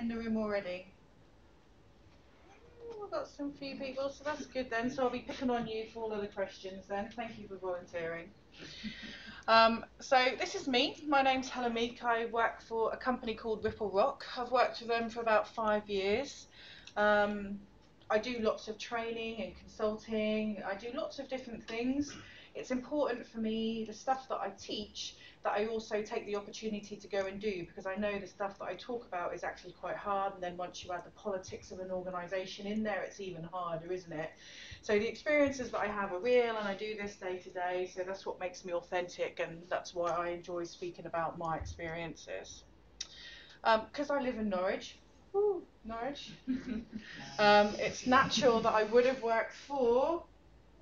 in the room already? Oh, we've got some few people, so that's good then. So I'll be picking on you for all of the questions then. Thank you for volunteering. So this is me. My name's Helen Meek. I work for a company called Ripple Rock. I've worked with them for about 5 years. I do lots of training and consulting. I do lots of different things. It's important for me, the stuff that I teach, that I also take the opportunity to go and do, because I know the stuff that I talk about is actually quite hard, and then once you add the politics of an organisation in there, it's even harder, isn't it? So the experiences that I have are real, and I do this day to day, so that's what makes me authentic, and that's why I enjoy speaking about my experiences. Because I live in Norwich, Norwich, it's natural that I would have worked for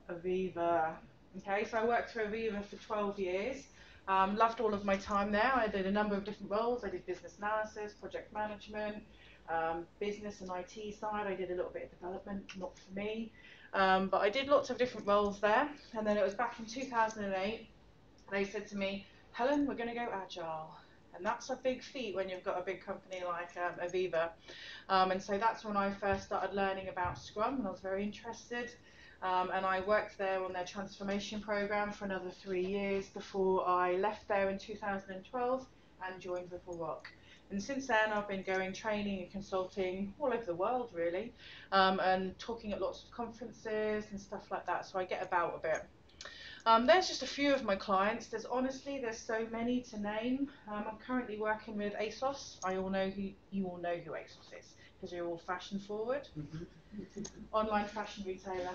Aviva. Okay, so I worked for Aviva for 12 years. Loved all of my time there. I did a number of different roles. I did business analysis, project management, business and IT side. I did a little bit of development, not for me. But I did lots of different roles there. And then it was back in 2008, they said to me, Helen, we're going to go Agile. And that's a big feat when you've got a big company like Aviva. And so that's when I first started learning about Scrum, and I was very interested. And I worked there on their transformation program for another 3 years before I left there in 2012 and joined Ripple Rock. And since then I've been going training and consulting all over the world really, and talking at lots of conferences and stuff like that, so I get about a bit. There's just a few of my clients. There's so many to name. I'm currently working with ASOS. You all know who ASOS is, because you're all fashion forward. Online fashion retailer.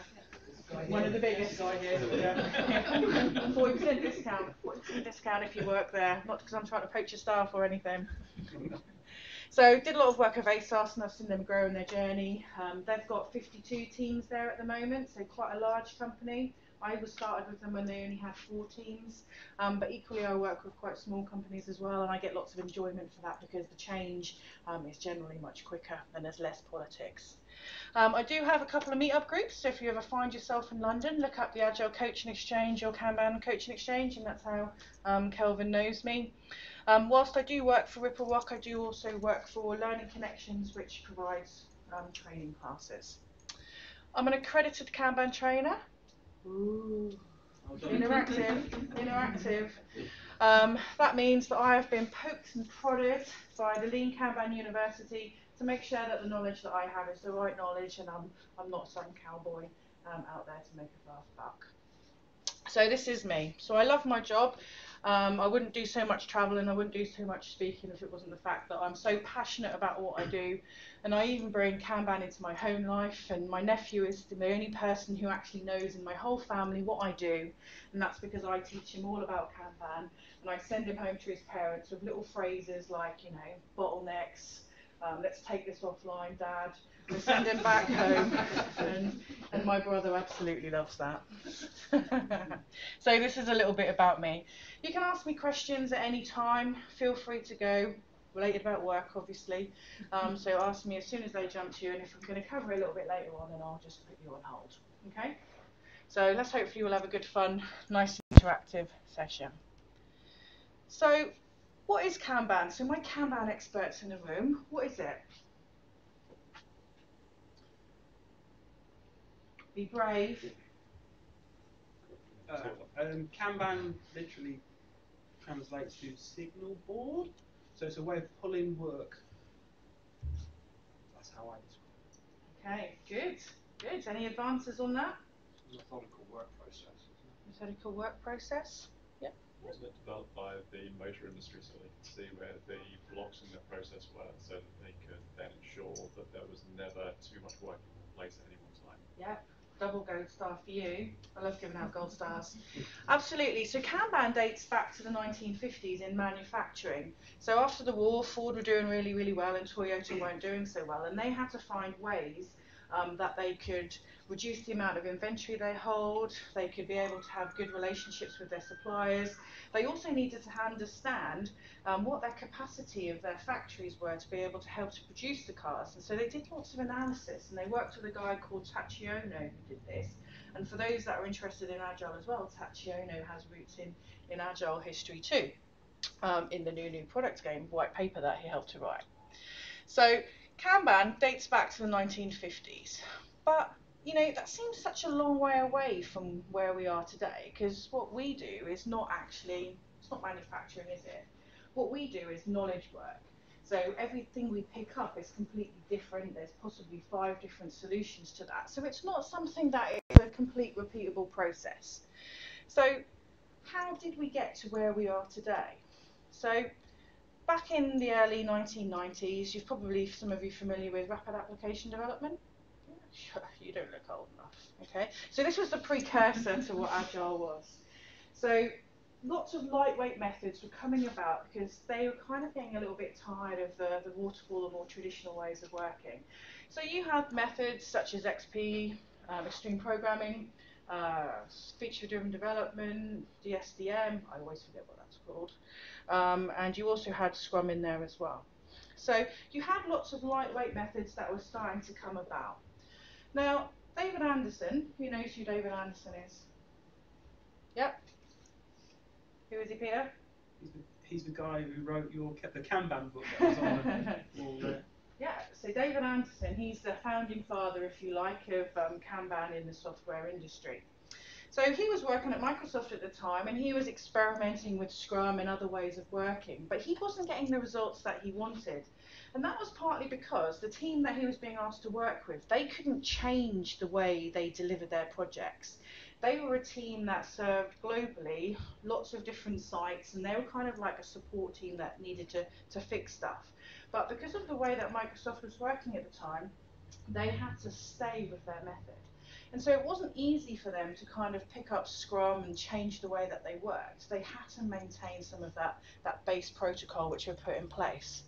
One of the biggest. 40% discount. 40% discount if you work there. Not because I'm trying to poach your staff or anything. So did a lot of work with ASOS, and I've seen them grow in their journey. They've got 52 teams there at the moment, so quite a large company. I was started with them when they only had 4 teams, but equally I work with quite small companies as well, and I get lots of enjoyment for that because the change is generally much quicker and there's less politics. I do have a couple of meetup groups, so if you ever find yourself in London, look up the Agile Coaching Exchange or Kanban Coaching Exchange, and that's how Kelvin knows me. Whilst I do work for Ripple Rock, I do also work for Learning Connections, which provides training classes. I'm an accredited Kanban trainer. Ooh, interactive. That means that I have been poked and prodded by the Lean Kanban University to make sure that the knowledge that I have is the right knowledge, and I'm not some cowboy out there to make a fast buck. So this is me. So I love my job. I wouldn't do so much traveling, I wouldn't do so much speaking if it wasn't the fact that I'm so passionate about what I do. And I even bring Kanban into my home life, and my nephew is the only person who actually knows in my whole family what I do, and that's because I teach him all about Kanban, and I send him home to his parents with little phrases like, you know, bottlenecks, let's take this offline, Dad. I send him back home, and my brother absolutely loves that. So this is a little bit about me. You can ask me questions at any time. Feel free to go, related about work, obviously. So ask me as soon as they jump to you, and if we're going to cover it a little bit later on, then I'll just put you on hold. Okay? So let's hopefully we'll have a good, fun, nice, interactive session. So what is Kanban? So my Kanban experts in the room, what is it? Be brave. Kanban literally translates to signal board, so it's a way of pulling work. That's how I describe it. Okay, good. Any advances on that? Methodical work process, isn't it? Methodical work process. Yep. Wasn't it developed by the motor industry so they could see where the blocks in their process were, so that they could then ensure that there was never too much work in one place at any one time? Yep. Double gold star for you. I love giving out gold stars. Absolutely. So Kanban dates back to the 1950s in manufacturing. So after the war, Ford were doing really, really well, and Toyota weren't doing so well, and they had to find ways that they could reduce the amount of inventory they hold, they could be able to have good relationships with their suppliers. They also needed to understand what their capacity of their factories were to be able to help to produce the cars. And so they did lots of analysis, and they worked with a guy called Tacciono who did this. And for those that are interested in Agile as well, Tacciono has roots in Agile history too, in the new product game white paper that he helped to write. So Kanban dates back to the 1950s, but you know that seems such a long way away from where we are today, because what we do is not actually, it's not manufacturing, is it? What we do is knowledge work. So everything we pick up is completely different. There's possibly 5 different solutions to that. So it's not something that is a complete repeatable process. So how did we get to where we are today? So back in the early 1990s, you've probably, some of you familiar with rapid application development? Yeah, you don't look old enough, okay? So this was the precursor to what Agile was. So lots of lightweight methods were coming about because they were kind of getting a little bit tired of the waterfall and more traditional ways of working. So you had methods such as XP, extreme programming, feature-driven development, DSDM, I always forget what that's called, and you also had Scrum in there as well. So you had lots of lightweight methods that were starting to come about. Now, David Anderson, who knows who David Anderson is? Yep. Who is he, Peter? He's the guy who wrote the Kanban book that was on the wall there. Yeah, so David Anderson, he's the founding father, if you like, of Kanban in the software industry. So he was working at Microsoft at the time, and he was experimenting with Scrum and other ways of working, but he wasn't getting the results that he wanted. And that was partly because the team that he was being asked to work with, they couldn't change the way they delivered their projects. They were a team that served globally, lots of different sites, and they were kind of like a support team that needed to fix stuff. But because of the way that Microsoft was working at the time, they had to stay with their method. And so it wasn't easy for them to kind of pick up Scrum and change the way that they worked. They had to maintain some of that base protocol which were put in place.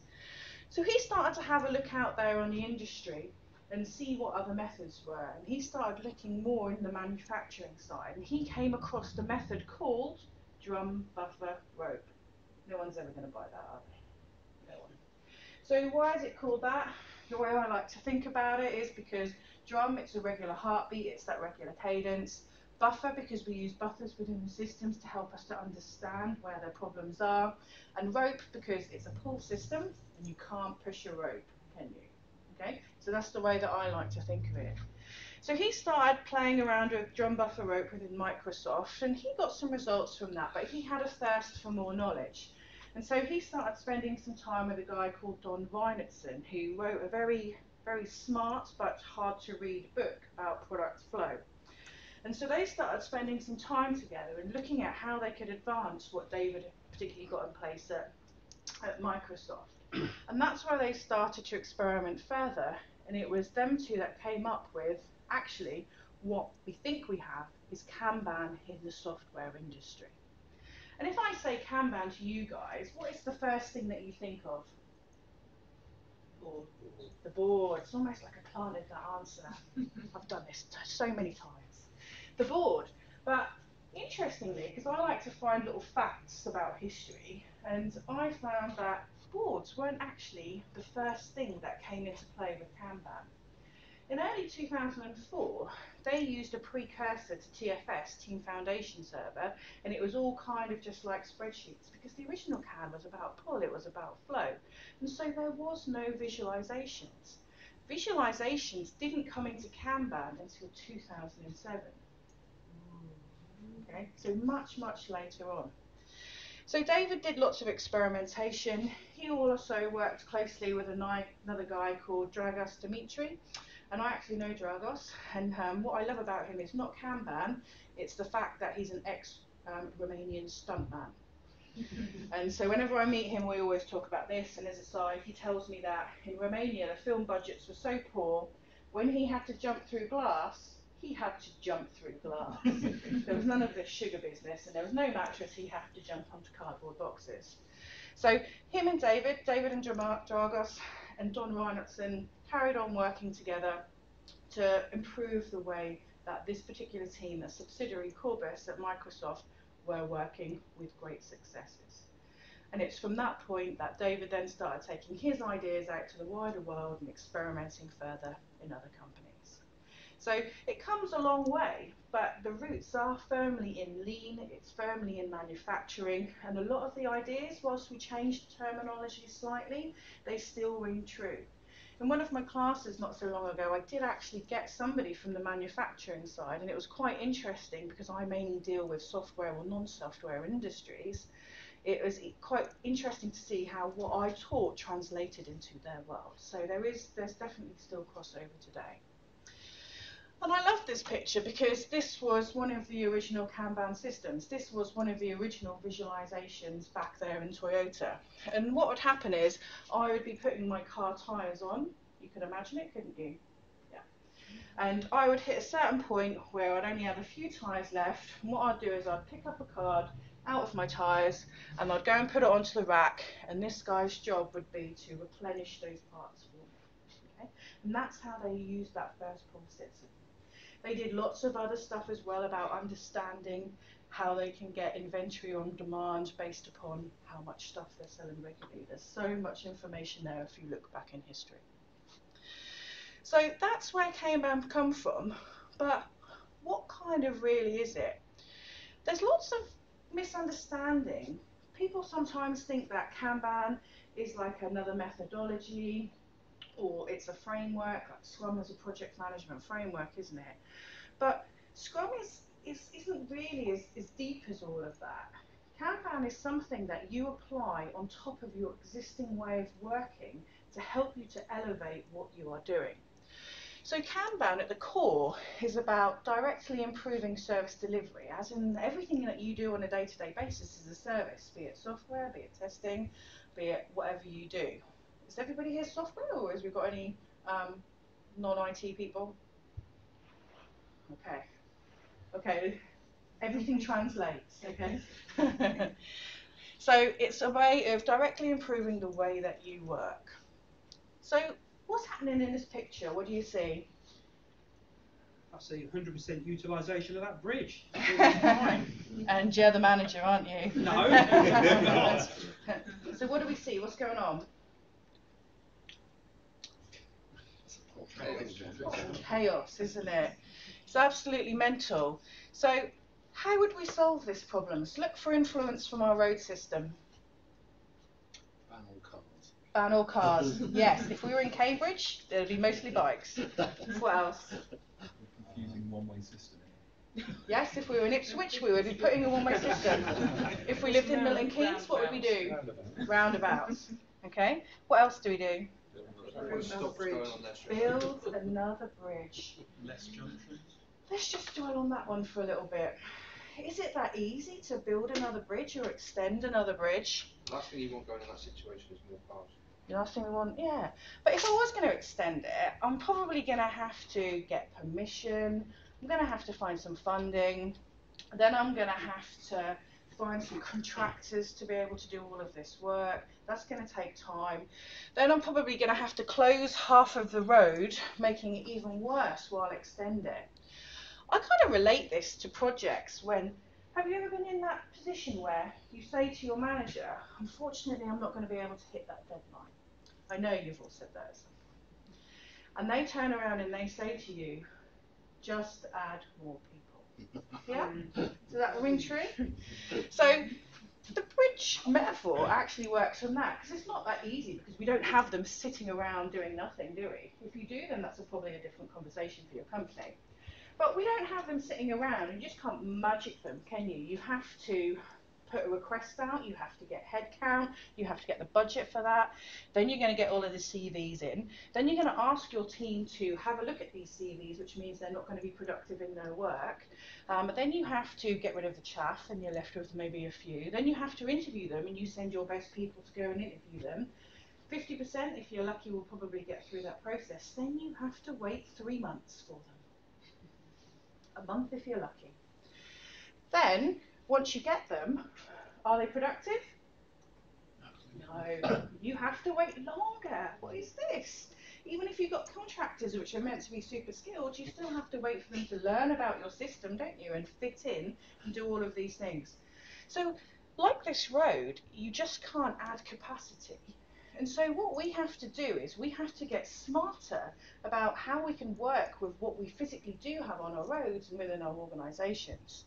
So he started to have a look out there on the industry and see what other methods were. And he started looking more in the manufacturing side. And he came across the method called drum, buffer, rope. No one's ever going to buy that, are they? No one. So why is it called that? The way I like to think about it is because drum, it's a regular heartbeat, it's that regular cadence. Buffer, because we use buffers within the systems to help us to understand where their problems are. And rope, because it's a pull system and you can't push a rope, can you? Okay, so that's the way that I like to think of it. So he started playing around with drum, buffer, rope within Microsoft, and he got some results from that, but he had a thirst for more knowledge. And so he started spending some time with a guy called Don Reinertsen, who wrote a very, very smart but hard to read book about product flow. And so they started spending some time together and looking at how they could advance what David particularly got in place at Microsoft. And that's where they started to experiment further. And it was them two that came up with, actually, what we think we have is Kanban in the software industry. And if I say Kanban to you guys, what is the first thing that you think of? Board. The board. It's almost like I planted that answer. I've done this so many times. The board. But interestingly, because I like to find little facts about history, and I found that boards weren't actually the first thing that came into play with Kanban. In early 2004, they used a precursor to TFS, Team Foundation Server, and it was all kind of just like spreadsheets, because the original CAN was about pull, it was about flow, and so there was no visualizations. Visualizations didn't come into Kanban until 2007. Okay, so much, much later on. So David did lots of experimentation. He also worked closely with another guy called Dragos Dimitri. And I actually know Dragos, and what I love about him is not Kanban, it's the fact that he's an ex-Romanian stuntman. And so whenever I meet him, we always talk about this, and as a side, he tells me that in Romania, the film budgets were so poor, when he had to jump through glass, he had to jump through glass. There was none of this sugar business, and there was no mattress, he had to jump onto cardboard boxes. So him and David and Dragos and Don Reinertsen carried on working together to improve the way that this particular team, a subsidiary Corbus at Microsoft, were working with great successes. And it's from that point that David then started taking his ideas out to the wider world and experimenting further in other companies. So it comes a long way, but the roots are firmly in lean, it's firmly in manufacturing, and a lot of the ideas, whilst we changed terminology slightly, they still ring true. In one of my classes not so long ago, I did actually get somebody from the manufacturing side, and it was quite interesting because I mainly deal with software or non-software industries. It was quite interesting to see how what I taught translated into their world. So there's definitely still crossover today. And I love this picture because this was one of the original Kanban systems. This was one of the original visualizations back there in Toyota. And what would happen is I would be putting my car tyres on. You could imagine it, couldn't you? Yeah. And I would hit a certain point where I'd only have a few tyres left. And what I'd do is I'd pick up a card out of my tyres and I'd go and put it onto the rack. And this guy's job would be to replenish those parts for me. Okay? And that's how they used that first pull system. They did lots of other stuff as well about understanding how they can get inventory on demand based upon how much stuff they're selling regularly. There's so much information there if you look back in history. So that's where Kanban come from, but what kind of really is it? There's lots of misunderstanding. People sometimes think that Kanban is like another methodology, or it's a framework, like Scrum is a project management framework, isn't it? But Scrum isn't really as deep as all of that. Kanban is something that you apply on top of your existing way of working to help you to elevate what you are doing. So Kanban at the core is about directly improving service delivery, as in everything that you do on a day-to-day basis is a service, be it software, be it testing, be it whatever you do. Is everybody here software, or has we got any non-IT people? Okay. Okay. Everything translates, okay? So it's a way of directly improving the way that you work. So what's happening in this picture? What do you see? I see 100% utilisation of that bridge. And you're the manager, aren't you? No. So what do we see? What's going on? Chaos, isn't it? It's absolutely mental. So how would we solve this problem? Let's look for influence from our road system. Ban all cars. Ban all cars. Yes, if we were in Cambridge, there'd be mostly bikes. What else? Confusing one-way system. Yes, if we were in Ipswich, we would be putting a one-way system. If we lived in Milton Keynes, what would we do? Roundabouts. Okay. What else do we do? Build another bridge. Less junctions. Let's just dwell on that one for a little bit. Is it that easy to build another bridge or extend another bridge? The last thing you want going in that situation is more cars. The last thing we want, yeah. But if I was going to extend it, I'm probably going to have to get permission. I'm going to have to find some funding. Then I'm going to have to find some contractors to be able to do all of this work. That's going to take time. Then I'm probably going to have to close half of the road, making it even worse while I extend it. I kind of relate this to projects when, have you ever been in that position where you say to your manager, unfortunately I'm not going to be able to hit that deadline. I know you've all said that at some point. And they turn around and they say to you, just add more people. Yeah? Does that ring true? So the bridge metaphor actually works on that, because it's not that easy, because we don't have them sitting around doing nothing, do we? If you do, then that's probably a different conversation for your company. But we don't have them sitting around, and you just can't magic them, can you? You have to put a request out, you have to get headcount, you have to get the budget for that, then you're going to get all of the CVs in, then you're going to ask your team to have a look at these CVs, which means they're not going to be productive in their work, but then you have to get rid of the chaff, and you're left with maybe a few, then you have to interview them, and you send your best people to go and interview them. 50%, if you're lucky, will probably get through that process. Then you have to wait 3 months for them. A month if you're lucky. Then, once you get them, are they productive? No. You have to wait longer. What is this? Even if you've got contractors which are meant to be super skilled, you still have to wait for them to learn about your system, don't you, and fit in and do all of these things. So, like this road, you just can't add capacity. And so what we have to do is we have to get smarter about how we can work with what we physically do have on our roads and within our organisations.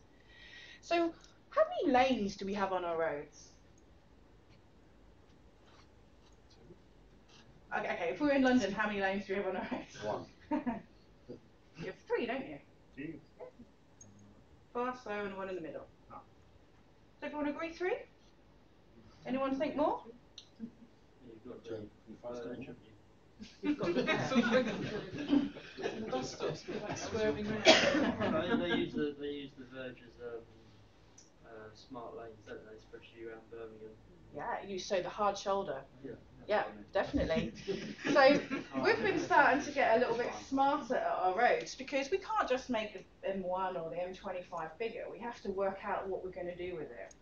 So how many lanes do we have on our roads? Okay, if we're in London, how many lanes do we have on our roads? One. You have 3, don't you? Gee. Fast, slow, and one in the middle. Does everyone agree 3? Anyone think more? You've got Two. the Fast verge, and haven't you? You've got the The bus stops, like swerving round. They use the verge as smart lanes, don't they, especially around Birmingham. Yeah, you say the hard shoulder. Yeah. Yeah, definitely. So we've been starting to get a little bit smarter at our roads because we can't just make the M1 or the M25 bigger. We have to work out what we're going to do with it.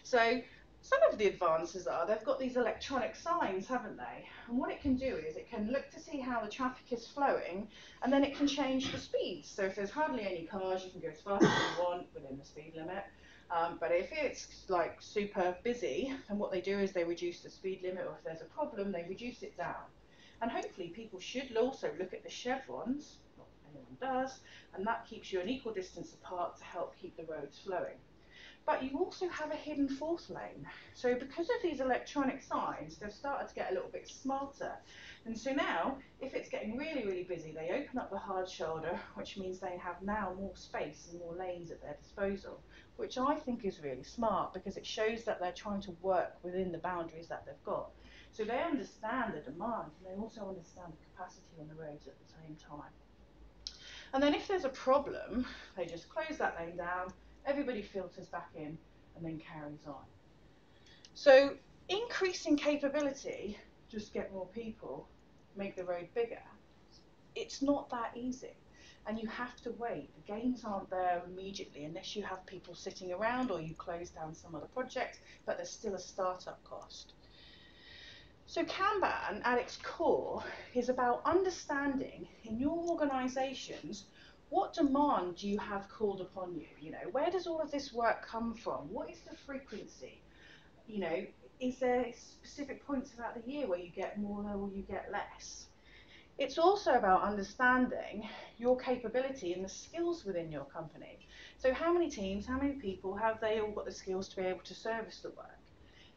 So some of the advances are they've got these electronic signs, haven't they? And what it can do is it can look to see how the traffic is flowing, and then it can change the speeds. So if there's hardly any cars, you can go as fast as you want within the speed limit. But if it's like super busy, then what they do is they reduce the speed limit, or if there's a problem, they reduce it down. And hopefully people should also look at the chevrons, not anyone does, and that keeps you an equal distance apart to help keep the roads flowing. But you also have a hidden 4th lane. So because of these electronic signs, they've started to get a little bit smarter. And so now, if it's getting really, really busy, they open up the hard shoulder, which means they have now more space and more lanes at their disposal, which I think is really smart because it shows that they're trying to work within the boundaries that they've got. So they understand the demand, and they also understand the capacity on the roads at the same time. And then if there's a problem, they just close that lane down, everybody filters back in, and then carries on. So increasing capability, just get more people, make the road bigger. It's not that easy. And you have to wait. The gains aren't there immediately unless you have people sitting around or you close down some other project, but there's still a startup cost. So Kanban, at its core, is about understanding in your organisations what demand do you have called upon you. You know, where does all of this work come from? What is the frequency? You know, is there specific points throughout the year where you get more or you get less? It's also about understanding your capability and the skills within your company. So how many teams, how many people, have they all got the skills to be able to service the work?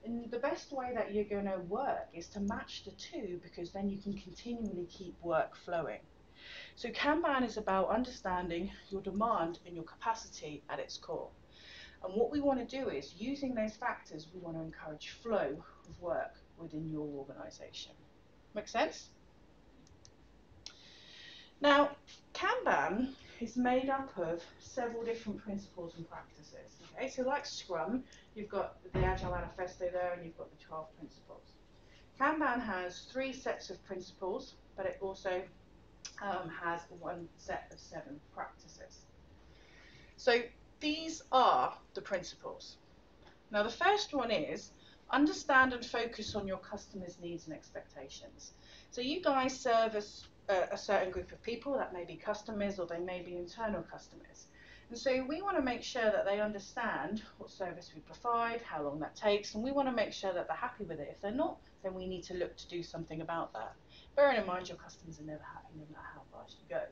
And the best way that you're going to work is to match the two, because then you can continually keep work flowing. So Kanban is about understanding your demand and your capacity at its core. And what we want to do is, using those factors, we want to encourage flow of work within your organisation. Make sense? Now, Kanban is made up of several different principles and practices. Okay, so like Scrum, you've got the Agile Manifesto there, and you've got the 12 principles. Kanban has 3 sets of principles, but it also has 1 set of 7 practices. So these are the principles. Now the first one is understand and focus on your customers' needs and expectations. So you guys service a certain group of people, that may be customers or they may be internal customers. And so we want to make sure that they understand what service we provide, how long that takes, and we want to make sure that they're happy with it. If they're not, then we need to look to do something about that. Bearing in mind your customers are never happy no matter how fast you go.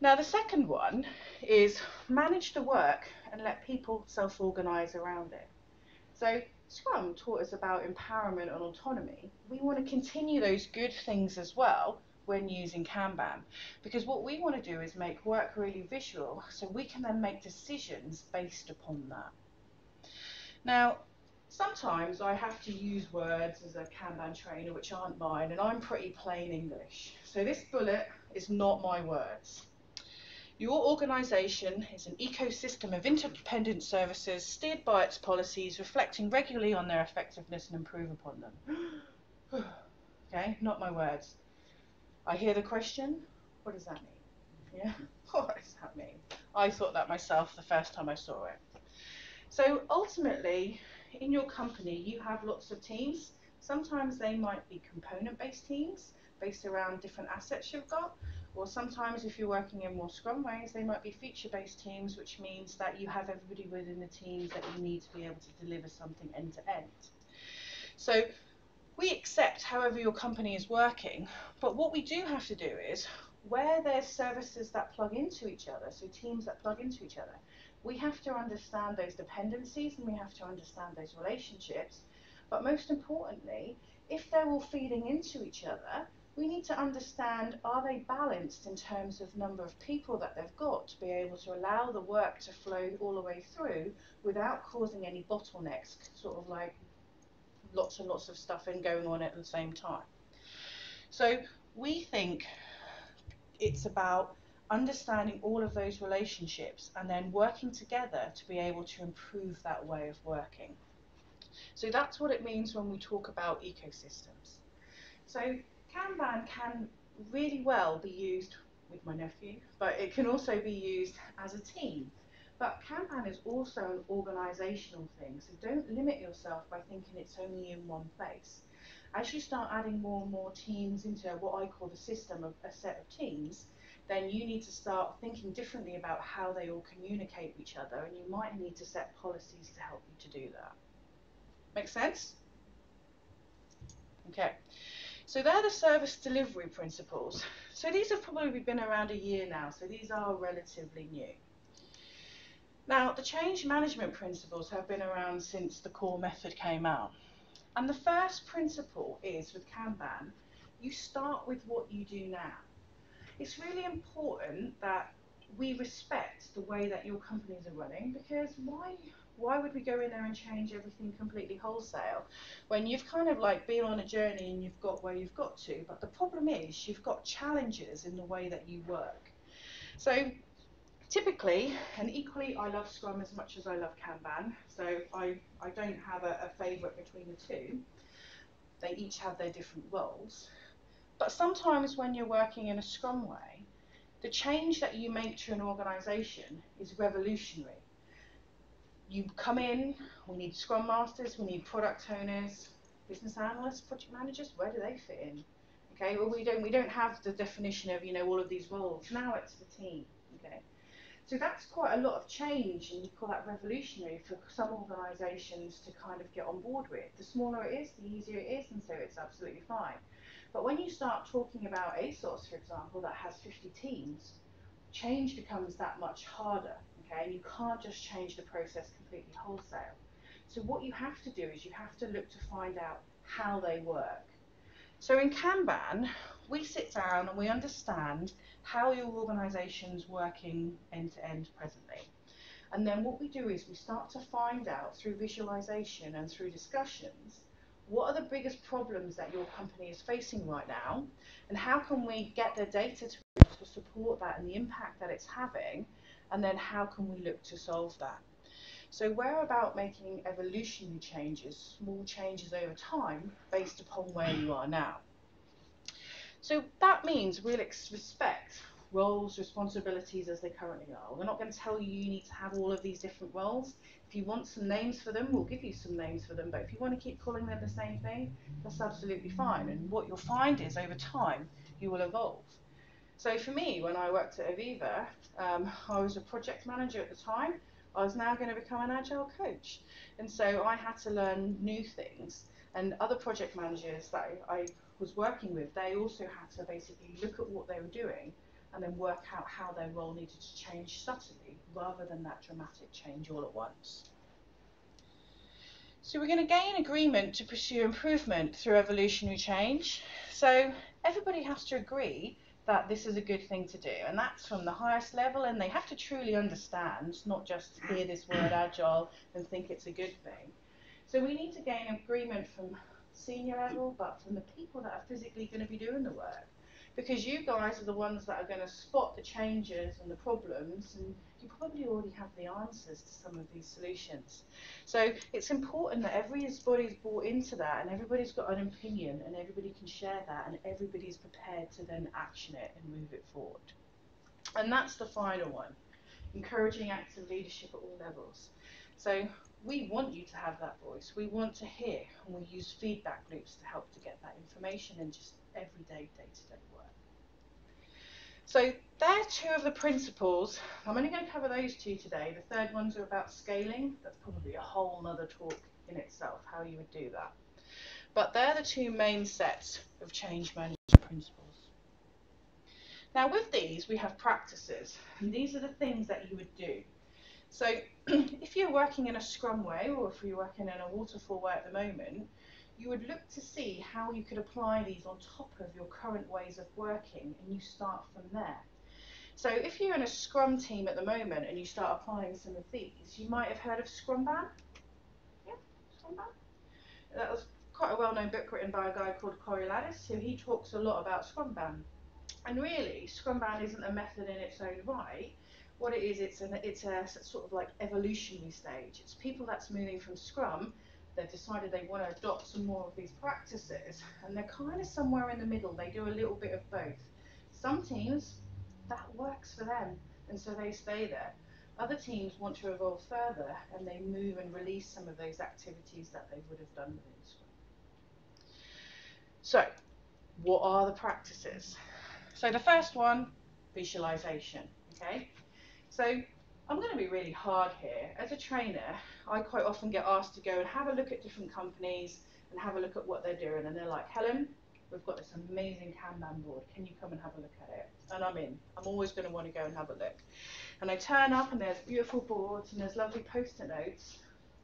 Now the second one is manage the work and let people self-organise around it. So Scrum taught us about empowerment and autonomy. We want to continue those good things as well when using Kanban, because what we want to do is make work really visual so we can then make decisions based upon that. Now, sometimes I have to use words as a Kanban trainer which aren't mine, and I'm pretty plain English. So this bullet is not my words. Your organisation is an ecosystem of interdependent services steered by its policies, reflecting regularly on their effectiveness and improve upon them. Okay, not my words. I hear the question, what does that mean? Yeah, what does that mean? I thought that myself the first time I saw it. So ultimately, in your company, you have lots of teams. Sometimes they might be component-based teams, based around different assets you've got. Or sometimes if you're working in more Scrum ways, they might be feature-based teams, which means that you have everybody within the teams that you need to be able to deliver something end to end. So we accept however your company is working, but what we do have to do is, where there's services that plug into each other, so teams that plug into each other, we have to understand those dependencies and we have to understand those relationships. But most importantly, if they're all feeding into each other, we need to understand, are they balanced in terms of number of people that they've got to be able to allow the work to flow all the way through without causing any bottlenecks, sort of like lots and lots of stuff going on at the same time. So we think it's about understanding all of those relationships and then working together to be able to improve that way of working. So that's what it means when we talk about ecosystems. So Kanban can really well be used with my nephew, but it can also be used as a team. But Kanban is also an organisational thing, so don't limit yourself by thinking it's only in one place. As you start adding more and more teams into what I call the system of a set of teams, then you need to start thinking differently about how they all communicate with each other, and you might need to set policies to help you to do that. Make sense? Okay. So they're the service delivery principles. So these have probably been around a year now, so these are relatively new. Now, the change management principles have been around since the core method came out. And the first principle is, with Kanban, you start with what you do now. It's really important that we respect the way that your companies are running, because why would we go in there and change everything completely wholesale when you've kind of like been on a journey and you've got where you've got to? But the problem is you've got challenges in the way that you work. So typically, and equally, I love Scrum as much as I love Kanban, so I don't have a favourite between the two. They each have their different roles. But sometimes when you're working in a Scrum way, the change that you make to an organisation is revolutionary. You come in, we need Scrum Masters, we need Product Owners, Business Analysts, Project Managers, where do they fit in? Okay, well we don't have the definition of, all of these roles. Now it's the team, okay? So that's quite a lot of change, and you call that revolutionary for some organisations to kind of get on board with. The smaller it is, the easier it is, and so it's absolutely fine. But when you start talking about ASOS, for example, that has 50 teams, change becomes that much harder, okay? And you can't just change the process completely wholesale. So what you have to do is you have to look to find out how they work. So in Kanban, we sit down and we understand how your organisation's working end to end presently. And then what we do is we start to find out through visualisation and through discussions, what are the biggest problems that your company is facing right now, and how can we get the data to support that and the impact that it's having, and then how can we look to solve that. So we're about making evolutionary changes, small changes over time, based upon where you are now. So that means we'll respect roles, responsibilities as they currently are. We're not going to tell you you need to have all of these different roles. If you want some names for them, we'll give you some names for them, but if you want to keep calling them the same thing, that's absolutely fine. And what you'll find is over time, you will evolve. So for me, when I worked at Aviva, I was a project manager at the time. I was now going to become an Agile coach. And so I had to learn new things. And other project managers that I was working with, they also had to basically look at what they were doing and then work out how their role needed to change subtly rather than that dramatic change all at once. So we're going to gain agreement to pursue improvement through evolutionary change. So everybody has to agree that this is a good thing to do, and that's from the highest level, and they have to truly understand, not just hear this word Agile and think it's a good thing. So we need to gain agreement from senior level, but from the people that are physically going to be doing the work. Because you guys are the ones that are going to spot the changes and the problems, and you probably already have the answers to some of these solutions. So it's important that everybody's bought into that, and everybody's got an opinion, and everybody can share that, and everybody's prepared to then action it and move it forward. And that's the final one, encouraging active leadership at all levels. So we want you to have that voice. We want to hear, and we use feedback loops to help to get that information in just everyday, day-to-day work. So they're two of the principles. I'm only going to cover those two today. The third ones are about scaling. That's probably a whole other talk in itself, how you would do that. But they're the two main sets of change management principles. Now with these, we have practices, and these are the things that you would do. So if you're working in a Scrum way, or if you're working in a waterfall way at the moment, you would look to see how you could apply these on top of your current ways of working, and you start from there. So if you're in a Scrum team at the moment and you start applying some of these, you might have heard of Scrumban. Yeah, Scrumban. That was quite a well-known book written by a guy called Coriolanus, who he talks a lot about Scrumban. And really, Scrumban isn't a method in its own right. What it is, it's a sort of like evolutionary stage. It's people that's moving from Scrum. They've decided they want to adopt some more of these practices, and they're kind of somewhere in the middle. They do a little bit of both. Some teams, that works for them, and so they stay there. Other teams want to evolve further, and they move and release some of those activities that they would have done within Scrum. So, what are the practices? So the first one, visualization, okay? So I'm going to be really hard here. As a trainer, I quite often get asked to go and have a look at different companies and have a look at what they're doing, and they're like, Helen, we've got this amazing Kanban board, can you come and have a look at it? And I'm in. I'm always going to want to go and have a look. And I turn up and there's beautiful boards and there's lovely post-it notes.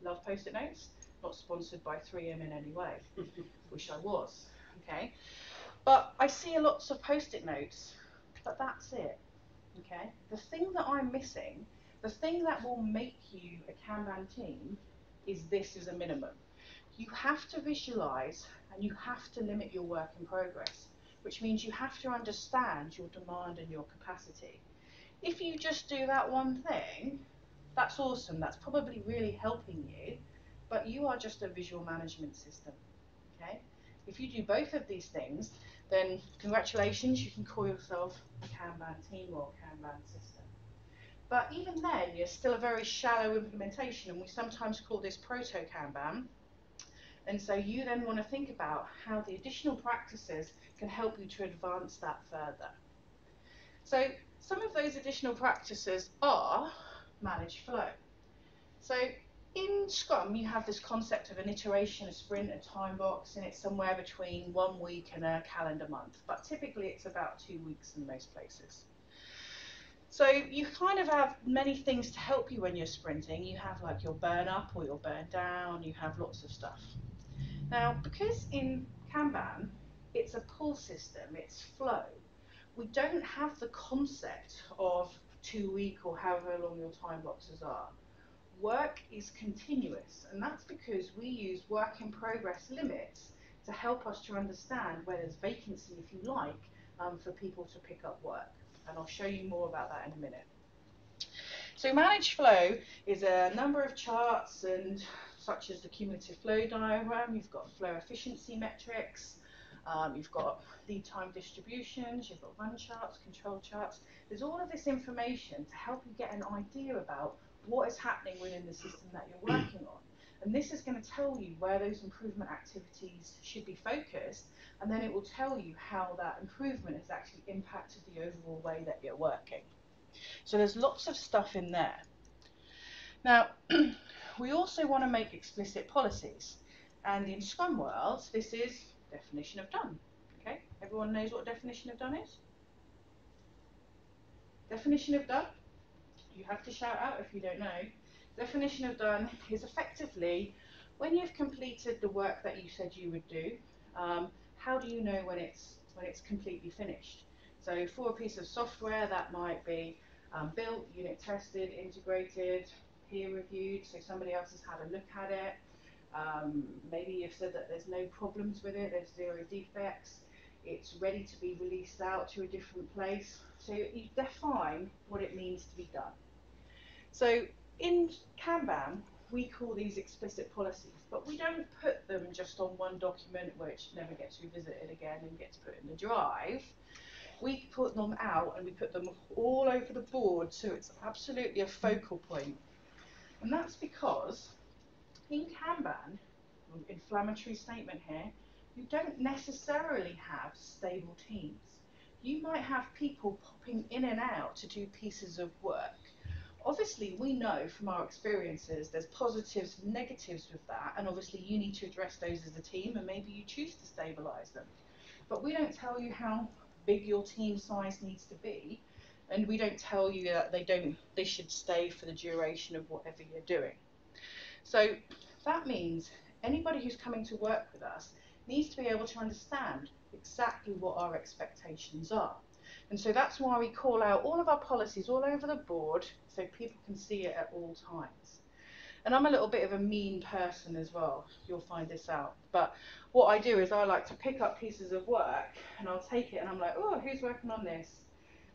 Love post-it notes. Not sponsored by 3M in any way. Wish I was, okay? But I see lots of post-it notes, but that's it, okay? The thing that I'm missing, the thing that will make you a Kanban team is this as a minimum. You have to visualize and you have to limit your work in progress, which means you have to understand your demand and your capacity. If you just do that one thing, that's awesome. That's probably really helping you, but you are just a visual management system, okay? If you do both of these things, then congratulations, you can call yourself a Kanban team or a Kanban system. But even then, you're still a very shallow implementation, and we sometimes call this proto-Kanban. And so you then want to think about how the additional practices can help you to advance that further. So some of those additional practices are manage flow. So in Scrum, you have this concept of an iteration, a sprint, a time box, and it's somewhere between 1 week and a calendar month. But typically it's about 2 weeks in most places. So you kind of have many things to help you when you're sprinting. You have like your burn up or your burn down, you have lots of stuff. Now, because in Kanban, it's a pull system, it's flow, we don't have the concept of 2 week or however long your time boxes are. Work is continuous, and that's because we use work in progress limits to help us to understand where there's vacancy, if you like, for people to pick up work. And I'll show you more about that in a minute. So manage flow is a number of charts, and such as the cumulative flow diagram. You've got flow efficiency metrics, you've got lead time distributions, you've got run charts, control charts. There's all of this information to help you get an idea about what is happening within the system that you're working on. And this is going to tell you where those improvement activities should be focused, and then it will tell you how that improvement has actually impacted the overall way that you're working. So there's lots of stuff in there. Now, we also want to make explicit policies. And in Scrum world, this is definition of done. Okay, everyone knows what definition of done is? Definition of done? You have to shout out if you don't know. Definition of done is effectively when you've completed the work that you said you would do, how do you know when it's completely finished? So for a piece of software, that might be built, unit tested, integrated, peer reviewed, so somebody else has had a look at it. Maybe you've said that there's no problems with it, there's 0 defects, it's ready to be released out to a different place. So you define what it means to be done. So in Kanban, we call these explicit policies, but we don't put them just on one document which never gets revisited again and gets put in the drive. We put them out and we put them all over the board, so it's absolutely a focal point. And that's because in Kanban, inflammatory statement here, you don't necessarily have stable teams. You might have people popping in and out to do pieces of work. Obviously, we know from our experiences there's positives and negatives with that, and obviously you need to address those as a team, and maybe you choose to stabilize them. But we don't tell you how big your team size needs to be, and we don't tell you that they should stay for the duration of whatever you're doing. So that means anybody who's coming to work with us needs to be able to understand exactly what our expectations are. And so that's why we call out all of our policies all over the board so people can see it at all times. And I'm a little bit of a mean person as well, you'll find this out. But what I do is I like to pick up pieces of work and I'll take it and I'm like, oh, who's working on this?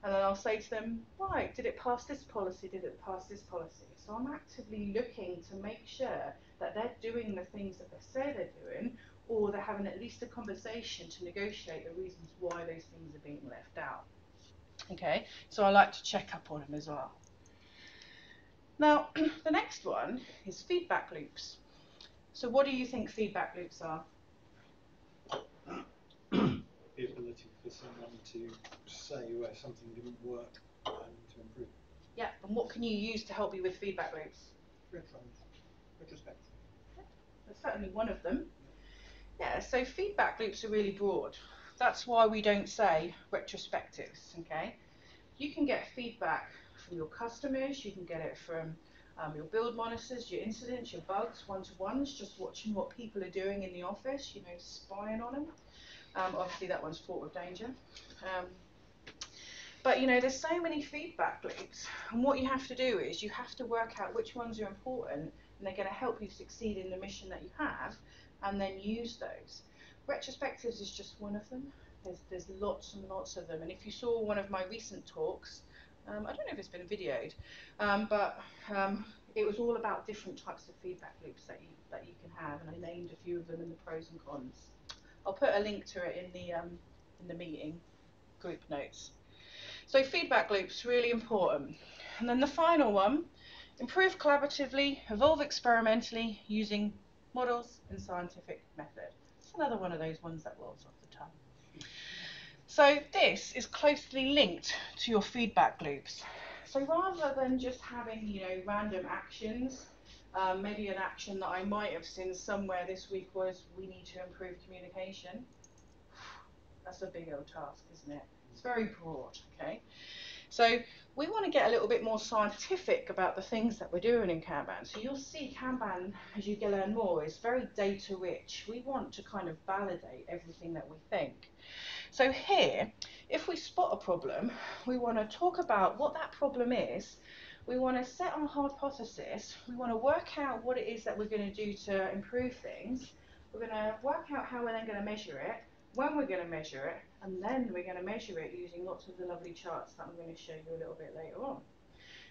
And then I'll say to them, right, did it pass this policy? Did it pass this policy? So I'm actively looking to make sure that they're doing the things that they say they're doing, or they're having at least a conversation to negotiate the reasons why those things are being left out. Okay, so I like to check up on them as well. Now, the next one is feedback loops. So what do you think feedback loops are? The ability for someone to say where something didn't work and to improve. Yeah, and what can you use to help you with feedback loops? Retrospect. That's certainly one of them. Yeah, so feedback loops are really broad. That's why we don't say retrospectives, okay? You can get feedback from your customers, you can get it from your build monitors, your incidents, your bugs, one-to-ones, just watching what people are doing in the office, you know, spying on them. Obviously that one's fraught with danger. But you know, there's so many feedback loops, and what you have to do is you have to work out which ones are important and they're going to help you succeed in the mission that you have, and then use those. Retrospectives is just one of them. There's lots and lots of them, and if you saw one of my recent talks, I don't know if it's been videoed, but it was all about different types of feedback loops that you can have, and I named a few of them in the pros and cons. I'll put a link to it in the meeting group notes. So feedback loops, really important. And then the final one, improve collaboratively, evolve experimentally using models and scientific method. It's another one of those ones that rolls off the tongue. So this is closely linked to your feedback loops. So rather than just having, you know, random actions, maybe an action that I might have seen somewhere this week was we need to improve communication. That's a big old task, isn't it? It's very broad, okay? So we want to get a little bit more scientific about the things that we're doing in Kanban. So you'll see Kanban, as you learn more, is very data rich. We want to kind of validate everything that we think. So here, if we spot a problem, we want to talk about what that problem is. We want to set our hypothesis. We want to work out what it is that we're going to do to improve things. We're going to work out how we're then going to measure it, when we're going to measure it, and then we're going to measure it using lots of the lovely charts that I'm going to show you a little bit later on.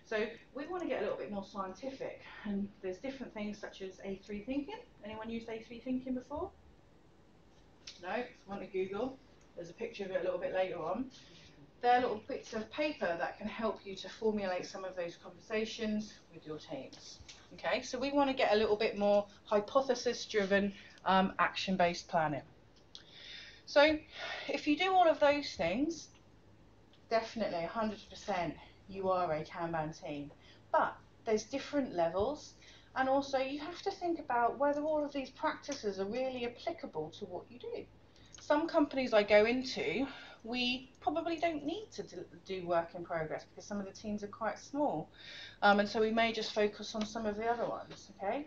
So we want to get a little bit more scientific, and there's different things such as A3 thinking. Anyone used A3 thinking before? No? Want to Google? There's a picture of it a little bit later on. They're little bits of paper that can help you to formulate some of those conversations with your teams. Okay, so we want to get a little bit more hypothesis-driven, action-based planning. So if you do all of those things, definitely 100% you are a Kanban team. But there's different levels, and also you have to think about whether all of these practices are really applicable to what you do. Some companies I go into, we probably don't need to do work in progress because some of the teams are quite small, and so we may just focus on some of the other ones, okay?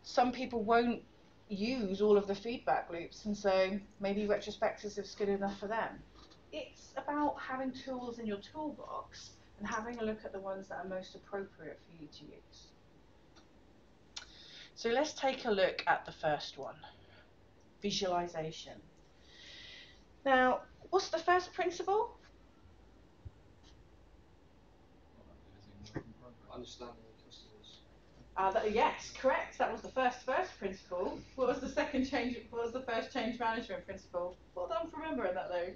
Some people won't use all of the feedback loops, and so maybe retrospectives is good enough for them. It's about having tools in your toolbox and having a look at the ones that are most appropriate for you to use. So let's take a look at the first one, visualization. Now, what's the first principle? Understanding the customers. Yes, correct. That was the first principle. What was the second change? What was the first change management principle? Well done for remembering that though.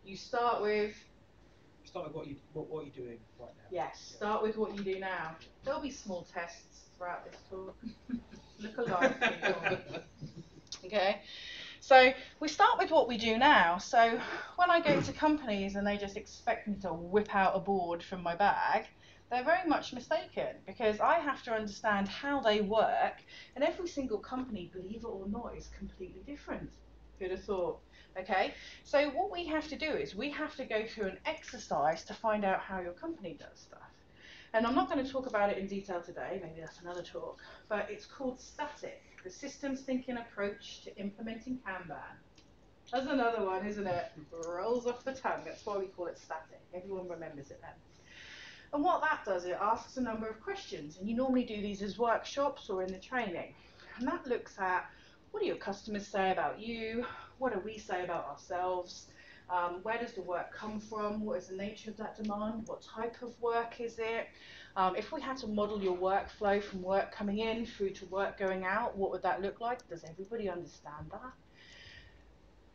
You start with. Start with what you're doing right now. Yes, start with what you do now. There'll be small tests throughout this talk. Look alive, people. Okay. So we start with what we do now. So when I go to companies and they just expect me to whip out a board from my bag, they're very much mistaken, because I have to understand how they work, and every single company, believe it or not, is completely different. Who'd have thought? Okay, so what we have to do is we have to go through an exercise to find out how your company does stuff. And I'm not going to talk about it in detail today, maybe that's another talk, but it's called static, the systems thinking approach to implementing Kanban. That's another one, isn't it? Rolls off the tongue, that's why we call it static. Everyone remembers it then. And what that does, it asks a number of questions, and you normally do these as workshops or in the training. And that looks at, what do your customers say about you? What do we say about ourselves? Where does the work come from? What is the nature of that demand? What type of work is it? If we had to model your workflow from work coming in through to work going out, what would that look like? Does everybody understand that?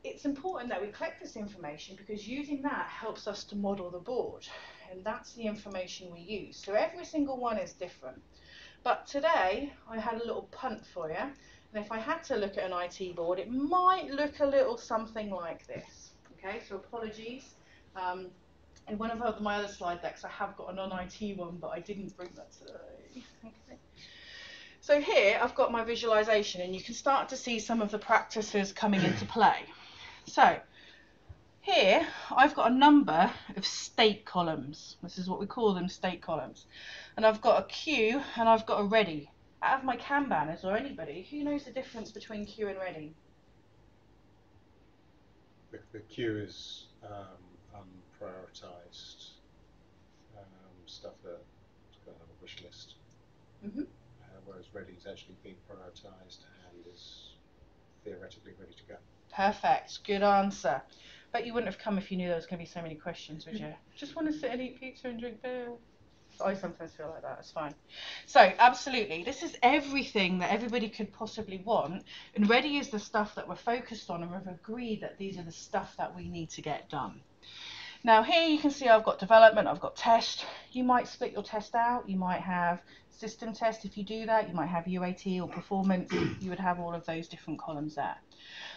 It's important that we collect this information because using that helps us to model the board, and that's the information we use. So every single one is different. But today I had a little punt for you, and if I had to look at an IT board, it might look a little something like this. Okay, so apologies. In one of my other slide decks I have got a non-IT one, but I didn't bring that today. Okay. So here I've got my visualization, and you can start to see some of the practices coming into play. So here I've got a number of state columns. This is what we call them, state columns. And I've got a queue and I've got a ready. Out of my Kanban, is there anybody who knows the difference between queue and ready? The queue is unprioritized stuff that's got a wish list. Mm-hmm. Whereas ready is actually being prioritized and is theoretically ready to go. Perfect, good answer. Bet you wouldn't have come if you knew there was going to be so many questions, would you? Just want to sit and eat pizza and drink beer. I sometimes feel like that, it's fine. So, absolutely, this is everything that everybody could possibly want, and ready is the stuff that we're focused on, and we've agreed that these are the stuff that we need to get done. Now here you can see I've got development, I've got test. You might split your test out, you might have system test if you do that, you might have UAT or performance, you would have all of those different columns there.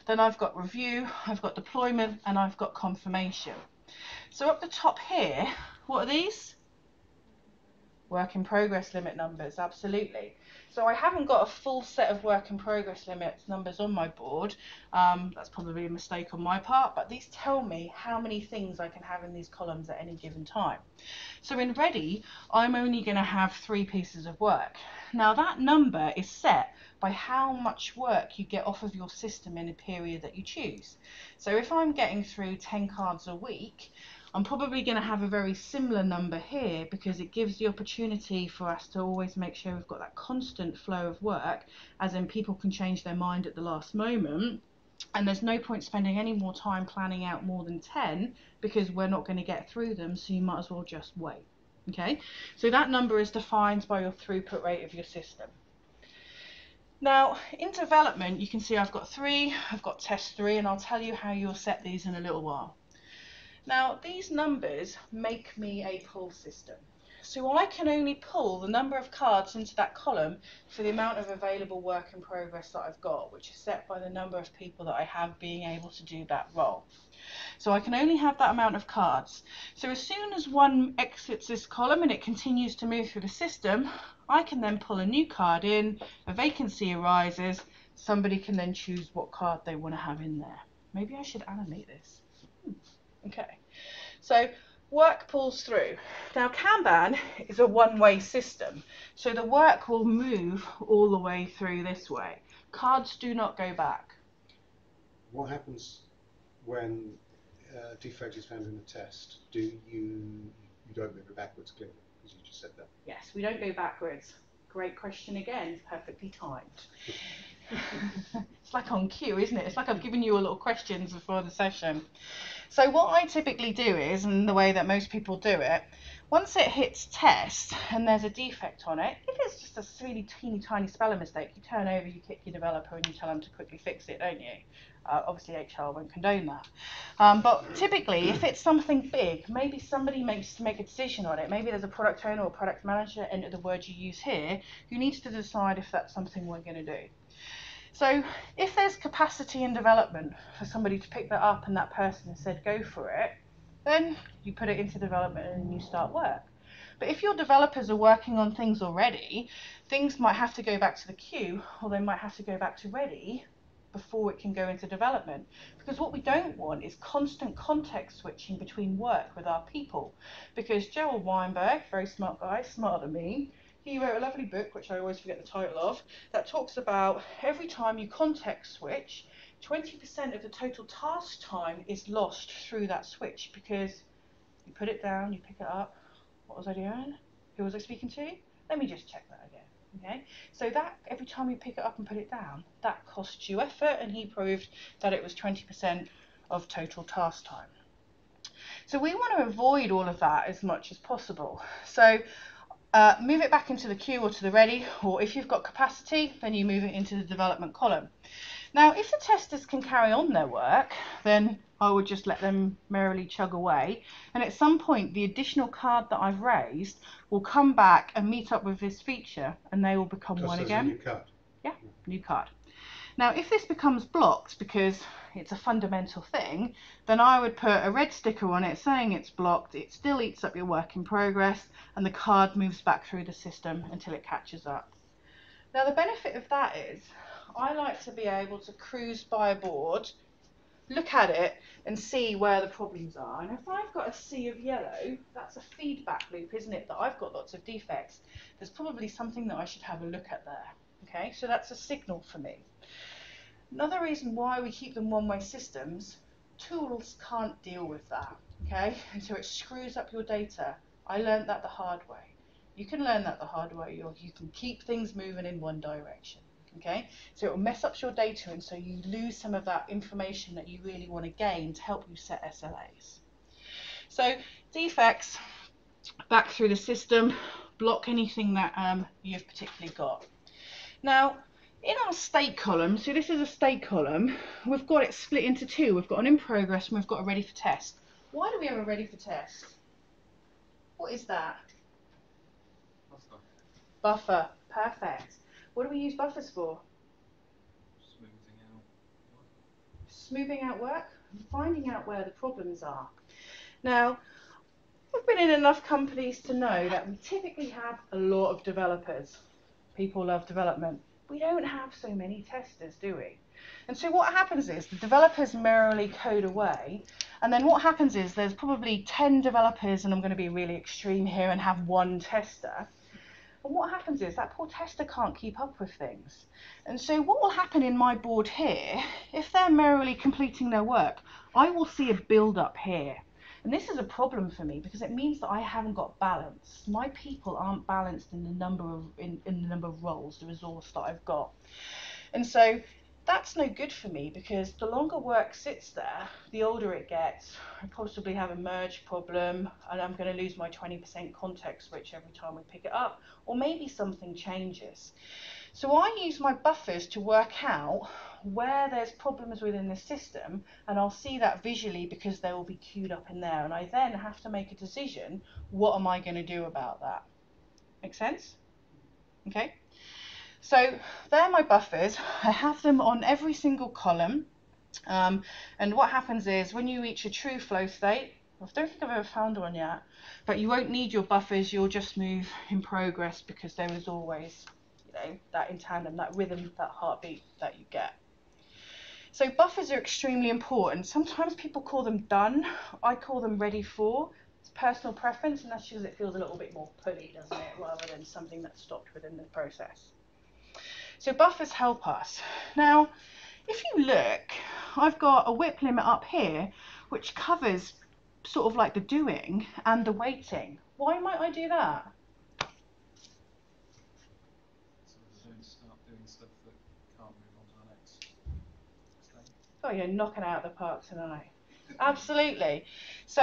Then I've got review, I've got deployment, and I've got confirmation. So up the top here, what are these? Work in progress limit numbers, absolutely. So I haven't got a full set of work in progress limits numbers on my board. That's probably a mistake on my part, but these tell me how many things I can have in these columns at any given time. So in ready, I'm only going to have 3 pieces of work. Now that number is set by how much work you get off of your system in a period that you choose. So if I'm getting through 10 cards a week, I'm probably going to have a very similar number here because it gives the opportunity for us to always make sure we've got that constant flow of work, as in people can change their mind at the last moment, and there's no point spending any more time planning out more than 10 because we're not going to get through them, so you might as well just wait. Okay, so that number is defined by your throughput rate of your system. Now in development you can see I've got 3, I've got test 3, and I'll tell you how you'll set these in a little while. Now these numbers make me a pull system. So I can only pull the number of cards into that column for the amount of available work in progress that I've got, which is set by the number of people that I have being able to do that role. So I can only have that amount of cards. So as soon as one exits this column and it continues to move through the system, I can then pull a new card in, a vacancy arises, somebody can then choose what card they want to have in there. Maybe I should animate this. Okay, so work pulls through. Now Kanban is a one-way system, so the work will move all the way through this way. Cards do not go back. What happens when a defect is found in the test? You don't move it backwards, clearly, because you just said that. Yes, we don't go backwards. Great question again, perfectly timed. It's like on cue, isn't it? It's like I've given you a little questions before the session. So what I typically do is, and the way that most people do it, once it hits test and there's a defect on it, if it's just a really teeny tiny spelling mistake, you turn over, you kick your developer and you tell them to quickly fix it, don't you? Obviously HR won't condone that. But typically if it's something big, maybe somebody makes to make a decision on it, maybe there's a product owner or product manager, enter the word you use here, who needs to decide if that's something we're going to do. So if there's capacity in development for somebody to pick that up and that person has said go for it, then you put it into development and you start work. But if your developers are working on things already, things might have to go back to the queue or they might have to go back to ready before it can go into development. Because what we don't want is constant context switching between work with our people. Because Gerald Weinberg, very smart guy, smarter than me, he wrote a lovely book, which I always forget the title of, that talks about every time you context switch, 20% of the total task time is lost through that switch, because you put it down, you pick it up. What was I doing? Who was I speaking to? Let me just check that again. Okay, so that every time you pick it up and put it down, that costs you effort, and he proved that it was 20% of total task time. So we want to avoid all of that as much as possible. So move it back into the queue or to the ready, or if you've got capacity, then you move it into the development column. Now, if the testers can carry on their work, then I would just let them merrily chug away. And at some point, the additional card that I've raised will come back and meet up with this feature, and they will become one again. A new card. Yeah, new card. Now, if this becomes blocked because it's a fundamental thing, then I would put a red sticker on it saying it's blocked. It still eats up your work in progress, and the card moves back through the system until it catches up. Now, the benefit of that is I like to be able to cruise by a board, look at it, and see where the problems are. And if I've got a sea of yellow, that's a feedback loop, isn't it? That I've got lots of defects. There's probably something that I should have a look at there. Okay, so that's a signal for me. Another reason why we keep them one-way systems, tools can't deal with that. Okay, and so it screws up your data. I learned that the hard way. You can learn that the hard way, or you can keep things moving in one direction. Okay, so it will mess up your data, and so you lose some of that information that you really want to gain to help you set SLAs. So defects, back through the system, block anything that you've particularly got. Now, in our state column, so this is a state column, we've got it split into two. We've got an in progress and we've got a ready for test. Why do we have a ready for test? What is that? Buffer. Perfect. What do we use buffers for? Smoothing out work and finding out where the problems are. Now, I've been in enough companies to know that we typically have a lot of developers. People love development. We don't have so many testers, do we? And so what happens is the developers merrily code away, and then what happens is there's probably 10 developers, and I'm going to be really extreme here and have one tester. And what happens is that poor tester can't keep up with things. And so what will happen in my board here, if they're merrily completing their work, I will see a build up here. And this is a problem for me because it means that I haven't got balance. My people aren't balanced in the number of roles, the resource that I've got. And so that's no good for me because the longer work sits there, the older it gets. I possibly have a merge problem, and I'm going to lose my 20% context switch every time we pick it up, or maybe something changes. So I use my buffers to work out where there's problems within the system, and I'll see that visually because they will be queued up in there, and I then have to make a decision, what am I going to do about that? Make sense? Okay. So they're my buffers. I have them on every single column, and what happens is when you reach a true flow state, I don't think I've ever found one yet, but you won't need your buffers, you'll just move in progress because there is always, you know, that in tandem, that rhythm, that heartbeat that you get. So buffers are extremely important. Sometimes people call them done, I call them ready for. It's personal preference, and that's because it feels a little bit more pulley, doesn't it, rather than something that's stopped within the process. So buffers help us. Now, if you look, I've got a WIP limit up here, which covers sort of like the doing and the waiting. Why might I do that? So they don't start doing stuff that can't move on to the next stage. Oh, you're knocking it out of the park tonight. Absolutely. So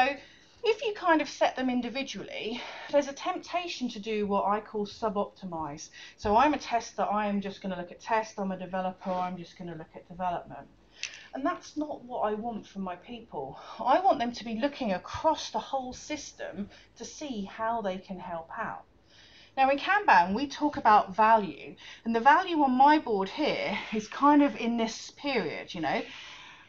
if you kind of set them individually, there's a temptation to do what I call sub-optimize. So I'm a tester, I am just going to look at test. I'm a developer, I'm just going to look at development. And that's not what I want from my people. I want them to be looking across the whole system to see how they can help out. Now in Kanban, we talk about value, and the value on my board here is kind of in this period, you know.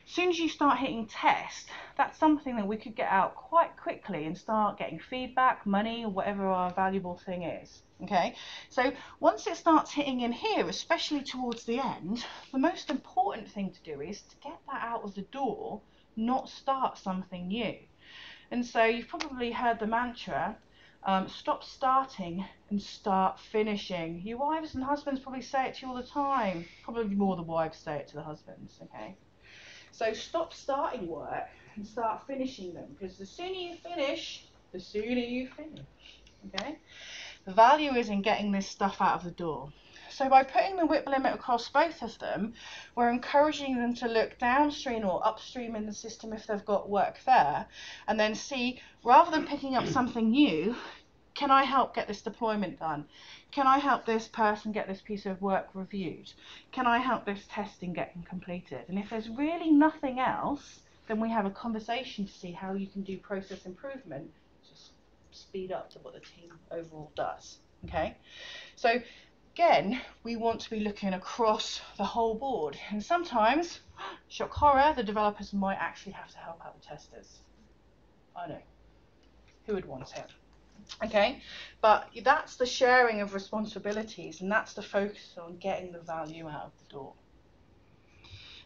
As soon as you start hitting test, that's something that we could get out quite quickly and start getting feedback, money, or whatever our valuable thing is. Okay, so once it starts hitting in here, especially towards the end, the most important thing to do is to get that out of the door, not start something new. And so you've probably heard the mantra, stop starting and start finishing. You wives and husbands probably say it to you all the time. Probably more the wives say it to the husbands, okay? So stop starting work and start finishing them, because the sooner you finish, the sooner you finish, okay? The value is in getting this stuff out of the door. So by putting the WIP limit across both of them, we're encouraging them to look downstream or upstream in the system if they've got work there, and then see, rather than picking up something new, can I help get this deployment done? Can I help this person get this piece of work reviewed? Can I help this testing get completed? And if there's really nothing else, then we have a conversation to see how you can do process improvement to speed up to what the team overall does. Okay, so again, we want to be looking across the whole board, and sometimes, shock horror, the developers might actually have to help out the testers. I know, who would want it? Okay, but that's the sharing of responsibilities, and that's the focus on getting the value out of the door.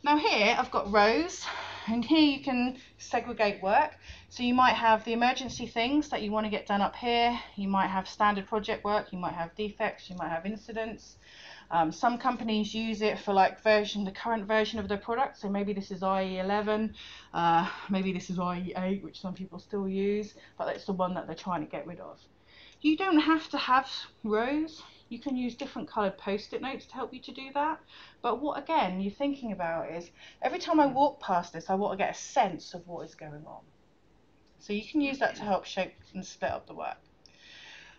Now here I've got rows, and here you can segregate work. So you might have the emergency things that you want to get done up here, you might have standard project work, you might have defects, you might have incidents. Some companies use it for like the current version of their product, so maybe this is IE 11, maybe this is IE 8, which some people still use, but that's the one that they're trying to get rid of. You don't have to have rows, you can use different coloured post-it notes to help you to do that, but what again you're thinking about is, every time I walk past this I want to get a sense of what is going on. So you can use that to help shape and split up the work.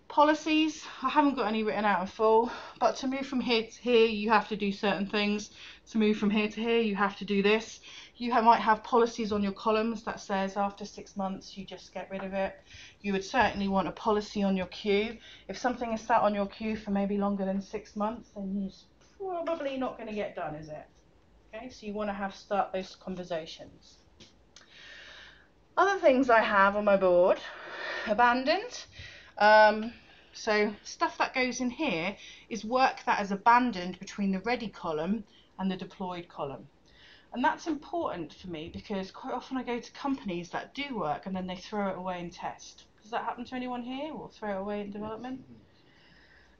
Policies, I haven't got any written out in full, but to move from here to here you have to do certain things. To move from here to here you have to do this. You might have policies on your columns that says after 6 months you just get rid of it. You would certainly want a policy on your queue. If something is sat on your queue for maybe longer than 6 months, then it's probably not going to get done, is it? Okay, so you want to start those conversations. Other things I have on my board, abandoned. So stuff that goes in here is work that is abandoned between the ready column and the deployed column. And that's important for me because quite often I go to companies that do work and then they throw it away in test. Does that happen to anyone here, or throw it away in development?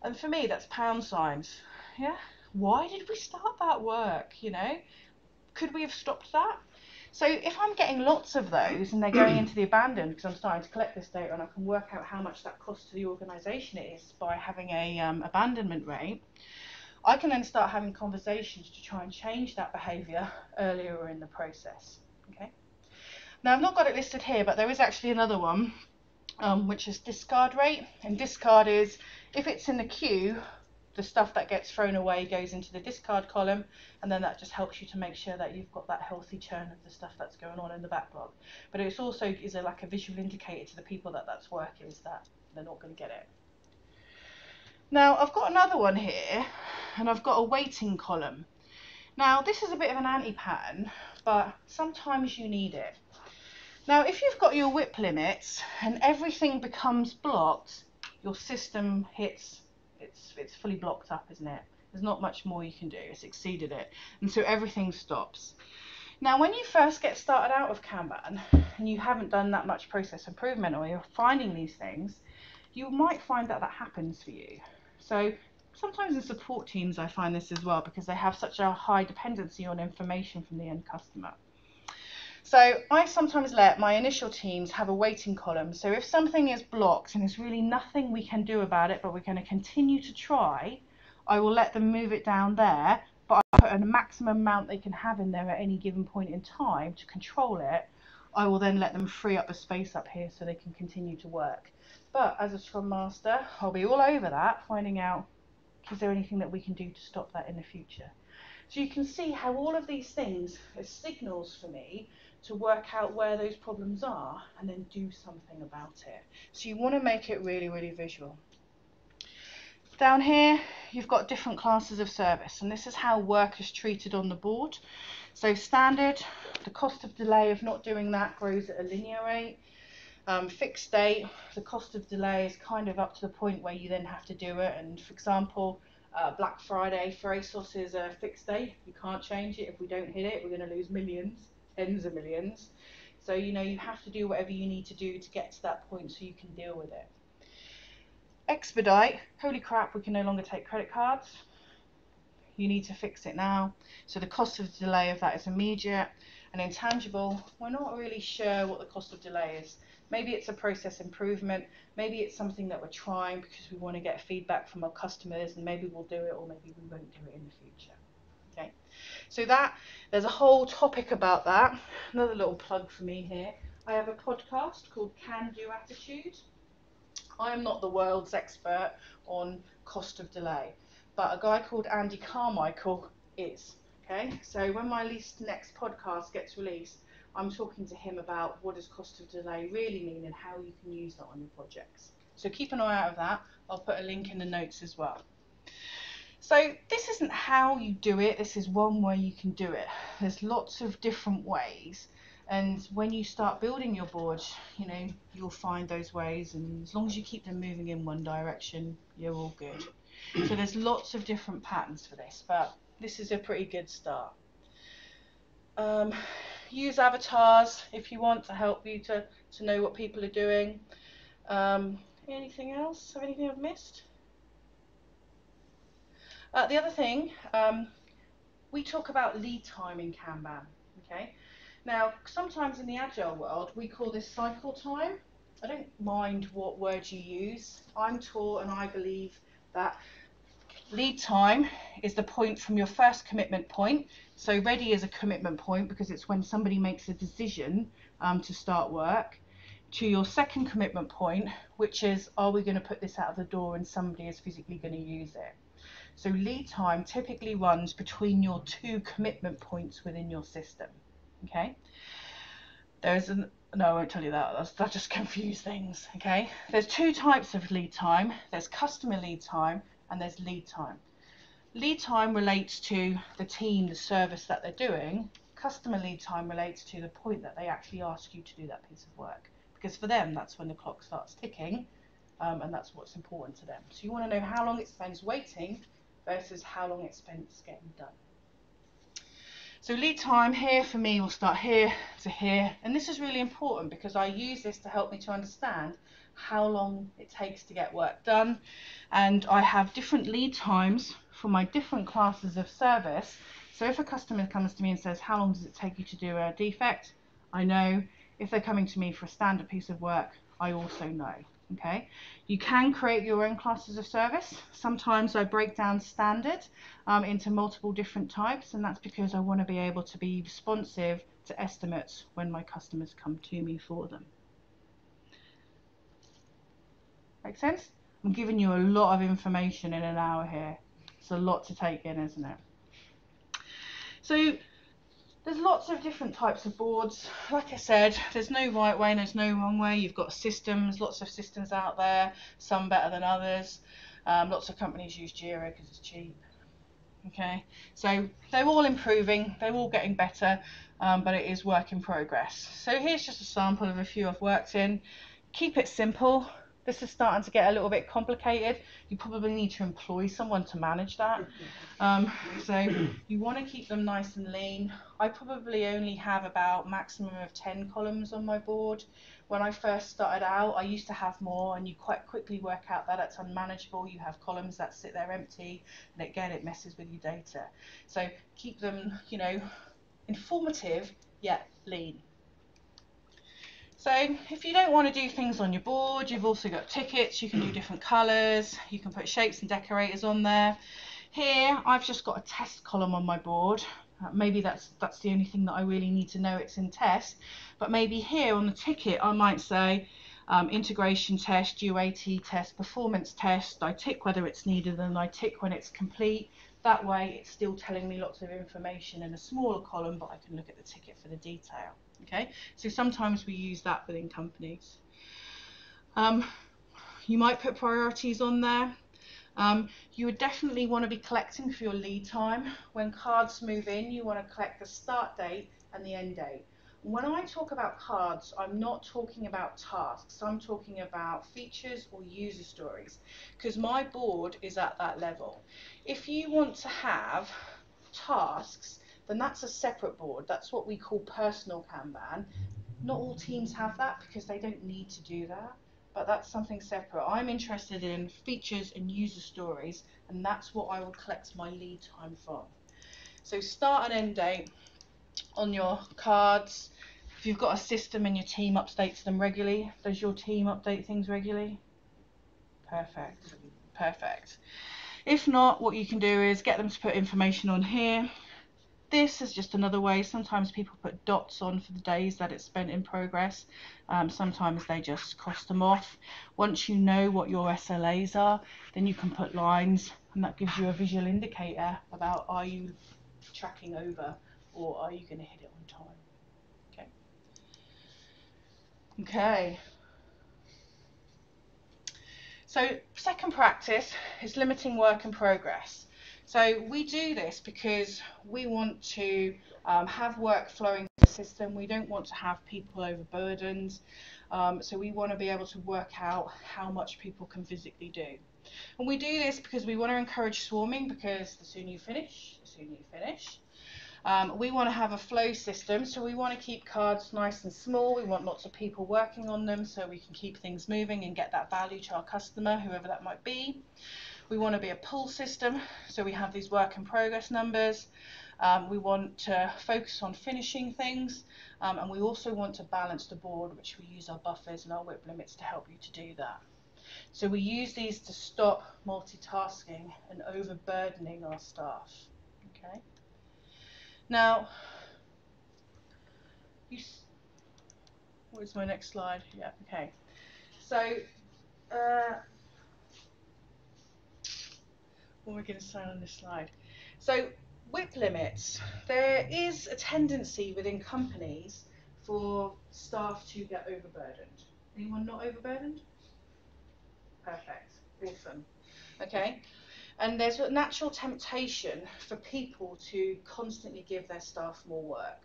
And for me that's pound signs. Yeah? Why did we start that work, you know? Could we have stopped that? So if I'm getting lots of those and they're going into the abandoned, because I'm starting to collect this data and I can work out how much that cost to the organisation is by having a abandonment rate, I can then start having conversations to try and change that behaviour earlier in the process. Okay. Now I've not got it listed here, but there is actually another one, which is discard rate. And discard is, if it's in the queue, the stuff that gets thrown away goes into the discard column, and then that just helps you to make sure that you've got that healthy churn of the stuff that's going on in the backlog. But it's also like a visual indicator to the people that that's work is that they're not going to get it. Now I've got another one here, and I've got a waiting column. Now this is a bit of an anti-pattern, but sometimes you need it. Now if you've got your WIP limits and everything becomes blocked, your system hits, it's fully blocked up, isn't it? There's not much more you can do, it's exceeded it, and so everything stops. Now when you first get started out of Kanban and you haven't done that much process improvement, or you're finding these things, you might find that that happens for you. So sometimes in support teams I find this as well, because they have such a high dependency on information from the end customer. So I sometimes let my initial teams have a waiting column. So if something is blocked and there's really nothing we can do about it, but we're going to continue to try, I will let them move it down there, but I put a maximum amount they can have in there at any given point in time to control it. I will then let them free up the space up here so they can continue to work. But as a Scrum Master, I'll be all over that, finding out, is there anything that we can do to stop that in the future? So you can see how all of these things are signals for me to work out where those problems are and then do something about it. So you want to make it really, really visual. Down here, you've got different classes of service, and this is how work is treated on the board. So standard, the cost of delay of not doing that grows at a linear rate. Fixed date, the cost of delay is kind of up to the point where you then have to do it. And for example, Black Friday for ASOS is a fixed day. You can't change it. If we don't hit it, we're going to lose millions, tens of millions. So, you know, you have to do whatever you need to do to get to that point so you can deal with it. Expedite, holy crap, we can no longer take credit cards. You need to fix it now. So the cost of the delay of that is immediate. And intangible, we're not really sure what the cost of delay is. Maybe it's a process improvement, maybe it's something that we're trying because we want to get feedback from our customers, and maybe we'll do it or maybe we won't do it in the future. Okay, so there's a whole topic about that. Another little plug for me here. I have a podcast called Can Do Attitude. I am not the world's expert on cost of delay, but a guy called Andy Carmichael is. Okay, so when my next podcast gets released, I'm talking to him about what does cost of delay really mean and how you can use that on your projects. So keep an eye out of that. I'll put a link in the notes as well. So this isn't how you do it, this is one way you can do it. There's lots of different ways, and when you start building your board, you know, you'll find those ways, and as long as you keep them moving in one direction, you're all good. So there's lots of different patterns for this, but this is a pretty good start. Use avatars if you want to help you to know what people are doing. Anything else? Anything I've missed? The other thing, we talk about lead time in Kanban. Okay. Now, sometimes in the Agile world, we call this cycle time. I don't mind what word you use. I'm taught and I believe that lead time is the point from your first commitment point. So ready is a commitment point because it's when somebody makes a decision to start work, to your second commitment point, which is, are we going to put this out of the door and somebody is physically going to use it? So lead time typically runs between your two commitment points within your system. Okay. No, I won't tell you that. That just confuse things. Okay. There's two types of lead time. There's customer lead time and there's lead time. Lead time relates to the team, the service that they're doing. Customer lead time relates to the point that they actually ask you to do that piece of work. Because for them, that's when the clock starts ticking, and that's what's important to them. So you want to know how long it spends waiting versus how long it spends getting done. So lead time here for me will start here to here, and this is really important because I use this to help me to understand how long it takes to get work done, and I have different lead times for my different classes of service. So if a customer comes to me and says, how long does it take you to do a defect? I know. If they're coming to me for a standard piece of work, I also know. Okay, you can create your own classes of service. Sometimes I break down standard into multiple different types, and that's because I want to be able to be responsive to estimates when my customers come to me for them. Make sense? I'm giving you a lot of information in an hour here. It's a lot to take in, isn't it? So there's lots of different types of boards. Like I said, there's no right way and there's no wrong way. You've got systems, lots of systems out there, some better than others. Lots of companies use Jira because it's cheap. Okay, so they're all improving, they're all getting better, but it is work in progress. So here's just a sample of a few I've worked in. Keep it simple. This is starting to get a little bit complicated. You probably need to employ someone to manage that. So you want to keep them nice and lean. I probably only have about maximum of 10 columns on my board. When I first started out, I used to have more, and you quite quickly work out that it's unmanageable. You have columns that sit there empty, and again, it messes with your data. So keep them, you know, informative yet lean. So if you don't want to do things on your board, you've also got tickets. You can do different colours. You can put shapes and decorators on there. Here, I've just got a test column on my board. Maybe that's the only thing that I really need to know it's in test. But maybe here on the ticket, I might say integration test, UAT test, performance test. I tick whether it's needed and I tick when it's complete. That way, it's still telling me lots of information in a smaller column, but I can look at the ticket for the detail. Okay, so sometimes we use that within companies. You might put priorities on there. You would definitely want to be collecting for your lead time. When cards move in, you want to collect the start date and the end date. When I talk about cards, I'm not talking about tasks. I'm talking about features or user stories, because my board is at that level. If you want to have tasks, then that's a separate board. That's what we call personal Kanban. Not all teams have that because they don't need to do that, but that's something separate. I'm interested in features and user stories, and that's what I will collect my lead time from. So start and end date on your cards. If you've got a system and your team updates them regularly, does your team update things regularly? Perfect, perfect. If not, what you can do is get them to put information on here. This is just another way. Sometimes people put dots on for the days that it's spent in progress. Sometimes they just cross them off. Once you know what your SLAs are, then you can put lines, and that gives you a visual indicator about, are you tracking over or are you going to hit it on time? Okay. So second practice is limiting work in progress. So we do this because we want to have work flowing through the system. We don't want to have people overburdened. So we want to be able to work out how much people can physically do. And we do this because we want to encourage swarming, because the sooner you finish, the sooner you finish. We want to have a flow system, so we want to keep cards nice and small. We want lots of people working on them so we can keep things moving and get that value to our customer, whoever that might be. We want to be a pull system, so we have these work in progress numbers. We want to focus on finishing things, and we also want to balance the board, which we use our buffers and our whip limits to help you to do that. So we use these to stop multitasking and overburdening our staff. Okay. Now, where's my next slide? Yeah, okay. So, what are we going to say on this slide? So, whip limits. There is a tendency within companies for staff to get overburdened. Anyone not overburdened? Perfect. Awesome. Okay. And there's a natural temptation for people to constantly give their staff more work.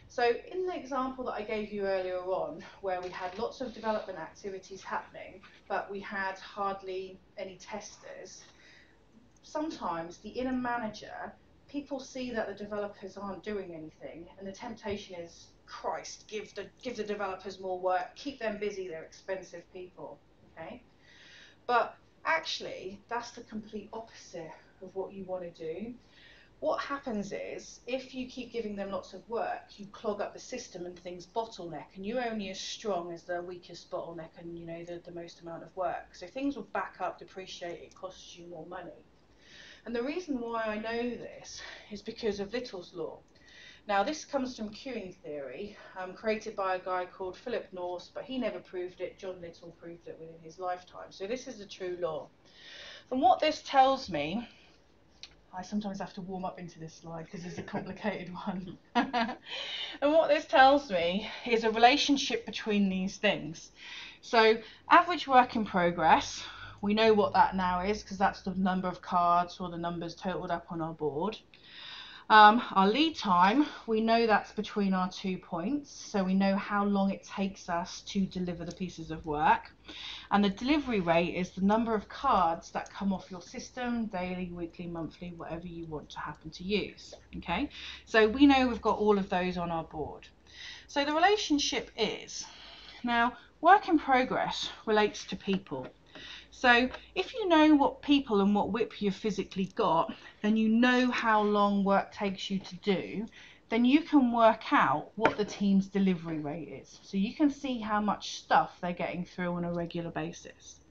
So in the example that I gave you earlier on, where we had lots of development activities happening, but we had hardly any testers, sometimes the inner manager, people see that the developers aren't doing anything, and the temptation is, Christ, give the developers more work, keep them busy, they're expensive people, okay? But actually, that's the complete opposite of what you want to do. What happens is, if you keep giving them lots of work, you clog up the system and things bottleneck, and you're only as strong as the weakest bottleneck and, you know, the most amount of work. So things will back up, depreciate, it costs you more money. And the reason why I know this is because of Little's law. Now, this comes from queuing theory, created by a guy called Philip Norse, but he never proved it. John Little proved it within his lifetime. So this is a true law. And what this tells me, I sometimes have to warm up into this slide because it's a complicated one. And what this tells me is a relationship between these things. So average work in progress, we know what that now is because that's the number of cards or the numbers totaled up on our board. Our lead time, we know that's between our 2 points, so we know how long it takes us to deliver the pieces of work. And the delivery rate is the number of cards that come off your system, daily, weekly, monthly, whatever you want to happen to use. Okay, so we know we've got all of those on our board. So the relationship is, now work in progress relates to people. So if you know what people and what whip you've physically got, then you know how long work takes you to do, then you can work out what the team's delivery rate is. So you can see how much stuff they're getting through on a regular basis.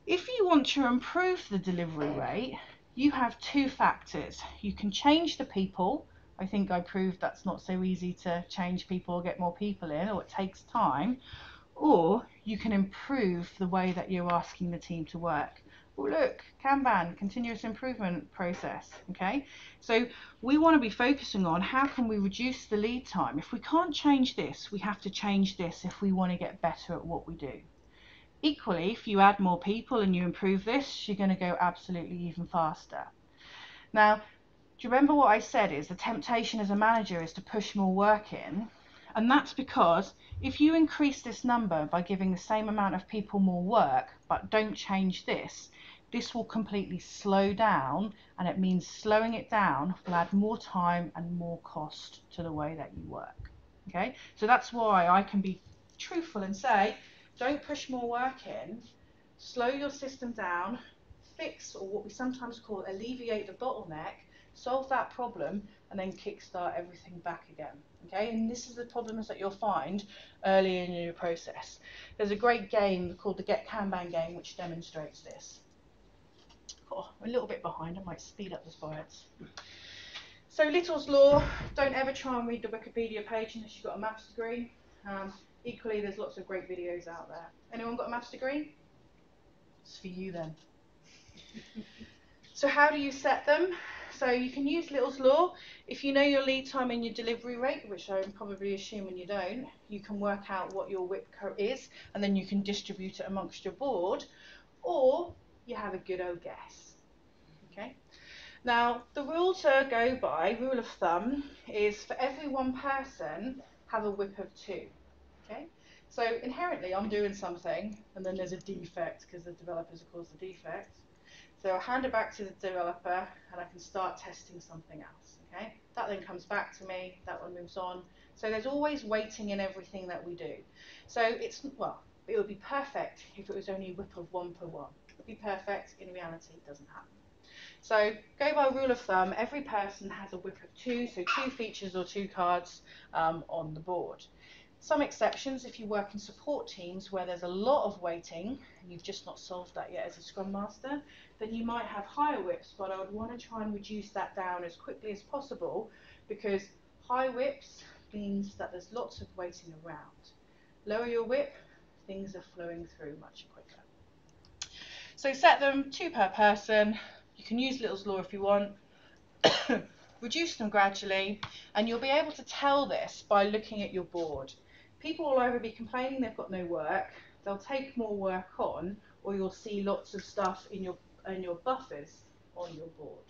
If you want to improve the delivery rate, you have two factors. You can change the people. I think I proved that's not so easy to change people or get more people in, or it takes time. Or you can improve the way that you're asking the team to work. Oh, look, Kanban, continuous improvement process, okay? So we want to be focusing on how can we reduce the lead time. If we can't change this, we have to change this if we want to get better at what we do. Equally, if you add more people and you improve this, you're going to go absolutely even faster. Now, do you remember what I said is the temptation as a manager is to push more work in? And that's because if you increase this number by giving the same amount of people more work, but don't change this, this will completely slow down, and it means slowing it down will add more time and more cost to the way that you work. Okay, so that's why I can be truthful and say, don't push more work in, slow your system down, fix, or what we sometimes call alleviate the bottleneck, solve that problem, and then kickstart everything back again. Okay, and this is the problems that you'll find early in your process. There's a great game called the Get Kanban game which demonstrates this. Oh, I'm a little bit behind, I might speed up the slides. So Little's Law, don't ever try and read the Wikipedia page unless you've got a maths degree. Equally, there's lots of great videos out there. Anyone got a maths degree? It's for you then. So how do you set them? So you can use Little's Law. If you know your lead time and your delivery rate, which I'm probably assuming you don't, you can work out what your WIP is, and then you can distribute it amongst your board, or you have a good old guess. Okay. Now, the rule to go by, rule of thumb, is for every one person, have a WIP of 2. Okay. So inherently, I'm doing something, and then there's a defect because the developers have caused the defect. So I'll hand it back to the developer, and I can start testing something else. Okay. That then comes back to me. That one moves on. So there's always waiting in everything that we do. So it's, well, it would be perfect if it was only a WIP of 1 per 1. It would be perfect. In reality, it doesn't happen. So go by rule of thumb, every person has a WIP of 2, so 2 features or 2 cards on the board. Some exceptions, if you work in support teams where there's a lot of waiting and you've just not solved that yet as a Scrum Master, then you might have higher WIPs, but I would want to try and reduce that down as quickly as possible, because high WIPs means that there's lots of waiting around. Lower your WIP, things are flowing through much quicker. So set them 2 per person. You can use Little's Law if you want. Reduce them gradually, and you'll be able to tell this by looking at your board. People will either be complaining they've got no work, they'll take more work on, or you'll see lots of stuff in your buffers on your board.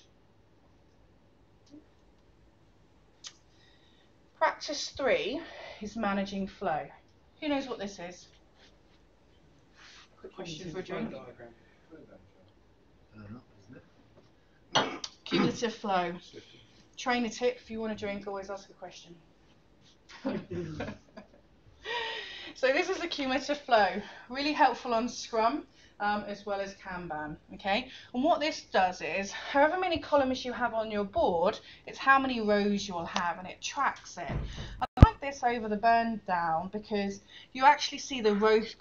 Practice 3 is managing flow. Who knows what this is? Quick question for a drink. Cumulative flow. Trainer tip, if you want a drink, always ask a question. So this is the cumulative flow, really helpful on Scrum as well as Kanban. Okay, and what this does is, however many columns you have on your board, it's how many rows you will have, and it tracks it. I like this over the burn down because you actually see the growth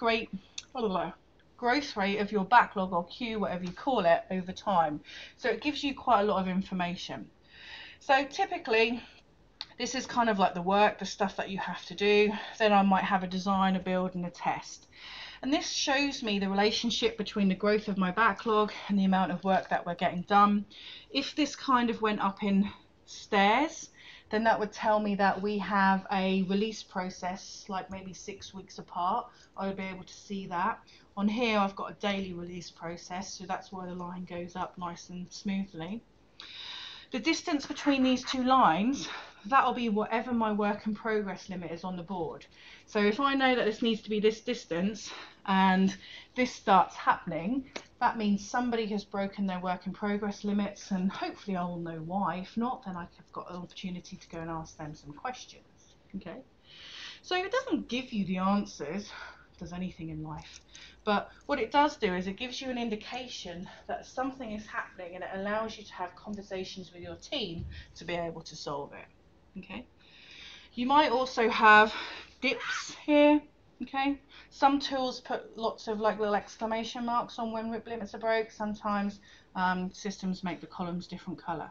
rate of your backlog or queue, whatever you call it, over time. So it gives you quite a lot of information. So typically, this is kind of like the work, the stuff that you have to do. Then I might have a design, a build, and a test. And this shows me the relationship between the growth of my backlog and the amount of work that we're getting done. If this kind of went up in stairs, then that would tell me that we have a release process like maybe 6 weeks apart. I would be able to see that. On here I've got a daily release process, so that's why the line goes up nice and smoothly. The distance between these 2 lines, that'll be whatever my work in progress limit is on the board. So if I know that this needs to be this distance and this starts happening, that means somebody has broken their work in progress limits, and hopefully I will know why. If not, then I've got an opportunity to go and ask them some questions. Okay. So it doesn't give you the answers, does anything in life, but what it does do is it gives you an indication that something is happening, and it allows you to have conversations with your team to be able to solve it. Okay. You might also have dips here. Okay. Some tools put lots of like little exclamation marks on when WIP limits are broke. Sometimes systems make the columns different colour.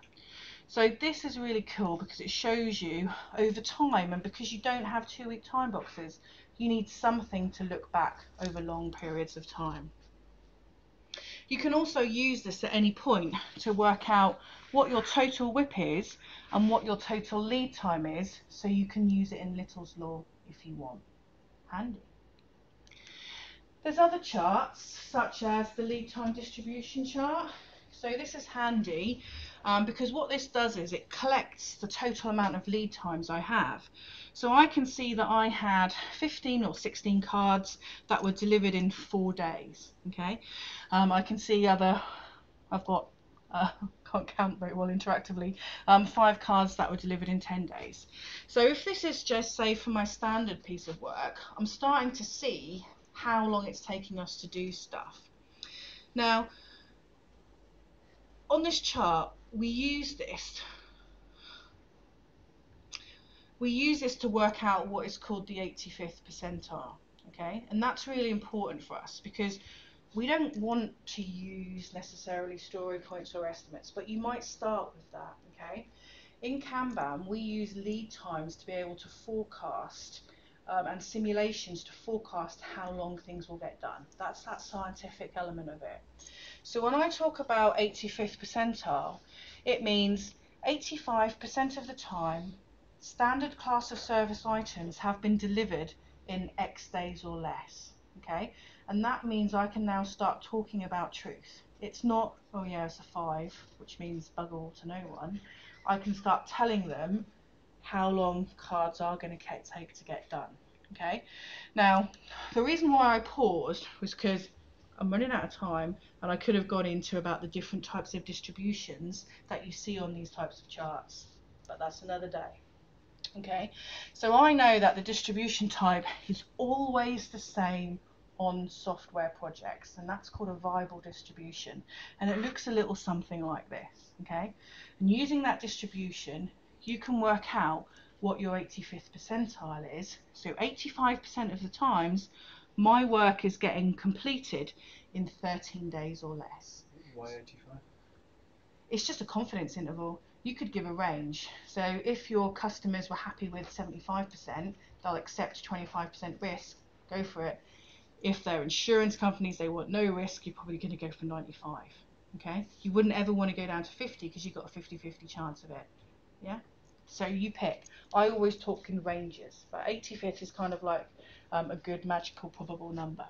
So this is really cool because it shows you over time, and because you don't have 2-week time boxes, you need something to look back over long periods of time. You can also use this at any point to work out what your total WIP is and what your total lead time is, so you can use it in Little's Law if you want. Handy. There's other charts, such as the lead time distribution chart. So this is handy because what this does is it collects the total amount of lead times I have. So I can see that I had 15 or 16 cards that were delivered in 4 days. Okay, I can see I've got, can't count very well interactively, 5 cards that were delivered in 10 days. So if this is just, say, for my standard piece of work, I'm starting to see how long it's taking us to do stuff. Now, on this chart, we use this to work out what is called the 85th percentile, okay? And that's really important for us because we don't want to use necessarily story points or estimates, but you might start with that, okay? In Kanban, we use lead times to be able to forecast and simulations to forecast how long things will get done. That's that scientific element of it. So when I talk about 85th percentile, it means 85% of the time, standard class of service items have been delivered in X days or less, okay? And that means I can now start talking about truth. It's not, oh yeah, it's a 5, which means bugger all to no one. I can start telling them how long cards are going to take to get done, okay? Now, the reason why I paused was because I'm running out of time and I could have gone into about the different types of distributions that you see on these types of charts, but that's another day. Okay, so I know that the distribution type is always the same on software projects, and that's called a viable distribution, and it looks a little something like this, okay? And using that distribution, you can work out what your 85th percentile is. So 85% of the times, my work is getting completed in 13 days or less. Why 85? It's just a confidence interval. You could give a range. So if your customers were happy with 75%, they'll accept 25% risk, go for it. If they're insurance companies, they want no risk, you're probably going to go for 95. Okay? You wouldn't ever want to go down to 50 because you've got a 50-50 chance of it. Yeah? So you pick. I always talk in ranges, but 85th is kind of like a good magical probable number.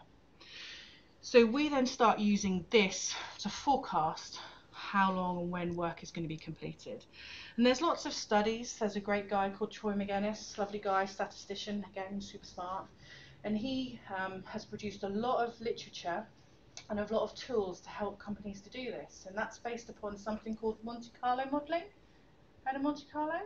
So we then start using this to forecast how long and when work is going to be completed. And there's lots of studies. There's a great guy called Troy McGinnis, lovely guy, statistician, again, super smart. And he has produced a lot of literature and a lot of tools to help companies to do this. And that's based upon something called Monte Carlo modelling. Heard of Monte Carlo?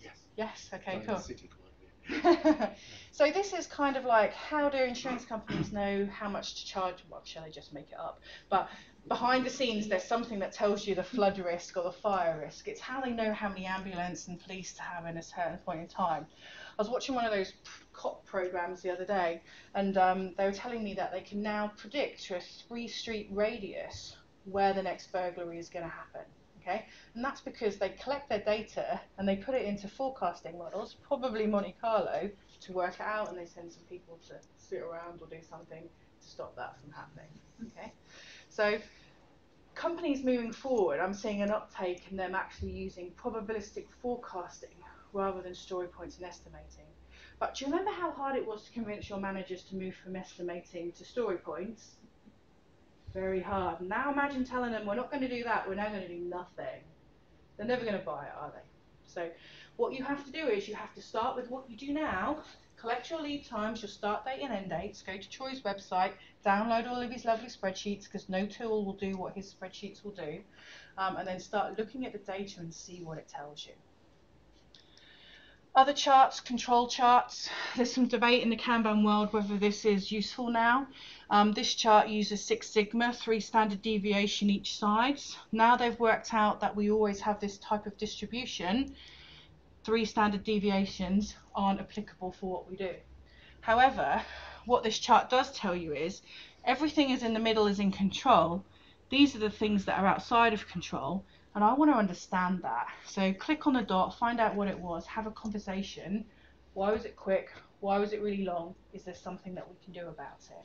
Yes. Yes, okay, Like cool. city quite So this is kind of like, how do insurance companies know how much to charge? Well, shall I just make it up? But behind the scenes, there's something that tells you the flood risk or the fire risk. It's how they know how many ambulance and police to have in a certain point in time. I was watching one of those cop programs the other day, and they were telling me that they can now predict to a 3-street radius where the next burglary is going to happen. Okay, and that's because they collect their data and they put it into forecasting models, probably Monte Carlo, to work it out, and they send some people to sit around or do something to stop that from happening. Okay, so companies moving forward, I'm seeing an uptake in them actually using probabilistic forecasting rather than story points and estimating. But do you remember how hard it was to convince your managers to move from estimating to story points? Very hard. Now imagine telling them, we're not going to do that, we're now going to do nothing. They're never going to buy it, are they? So what you have to do is you have to start with what you do now, collect your lead times, your start date and end dates, go to Troy's website, download all of his lovely spreadsheets, because no tool will do what his spreadsheets will do, and then start looking at the data and see what it tells you. Other charts, control charts. There's some debate in the Kanban world whether this is useful now. This chart uses 6 sigma, 3 standard deviation each side. Now they've worked out that we always have this type of distribution. 3 standard deviations aren't applicable for what we do. However, what this chart does tell you is everything is in the middle is in control. These are the things that are outside of control. And I want to understand that. So click on the dot, find out what it was, have a conversation. Why was it quick? Why was it really long? Is there something that we can do about it?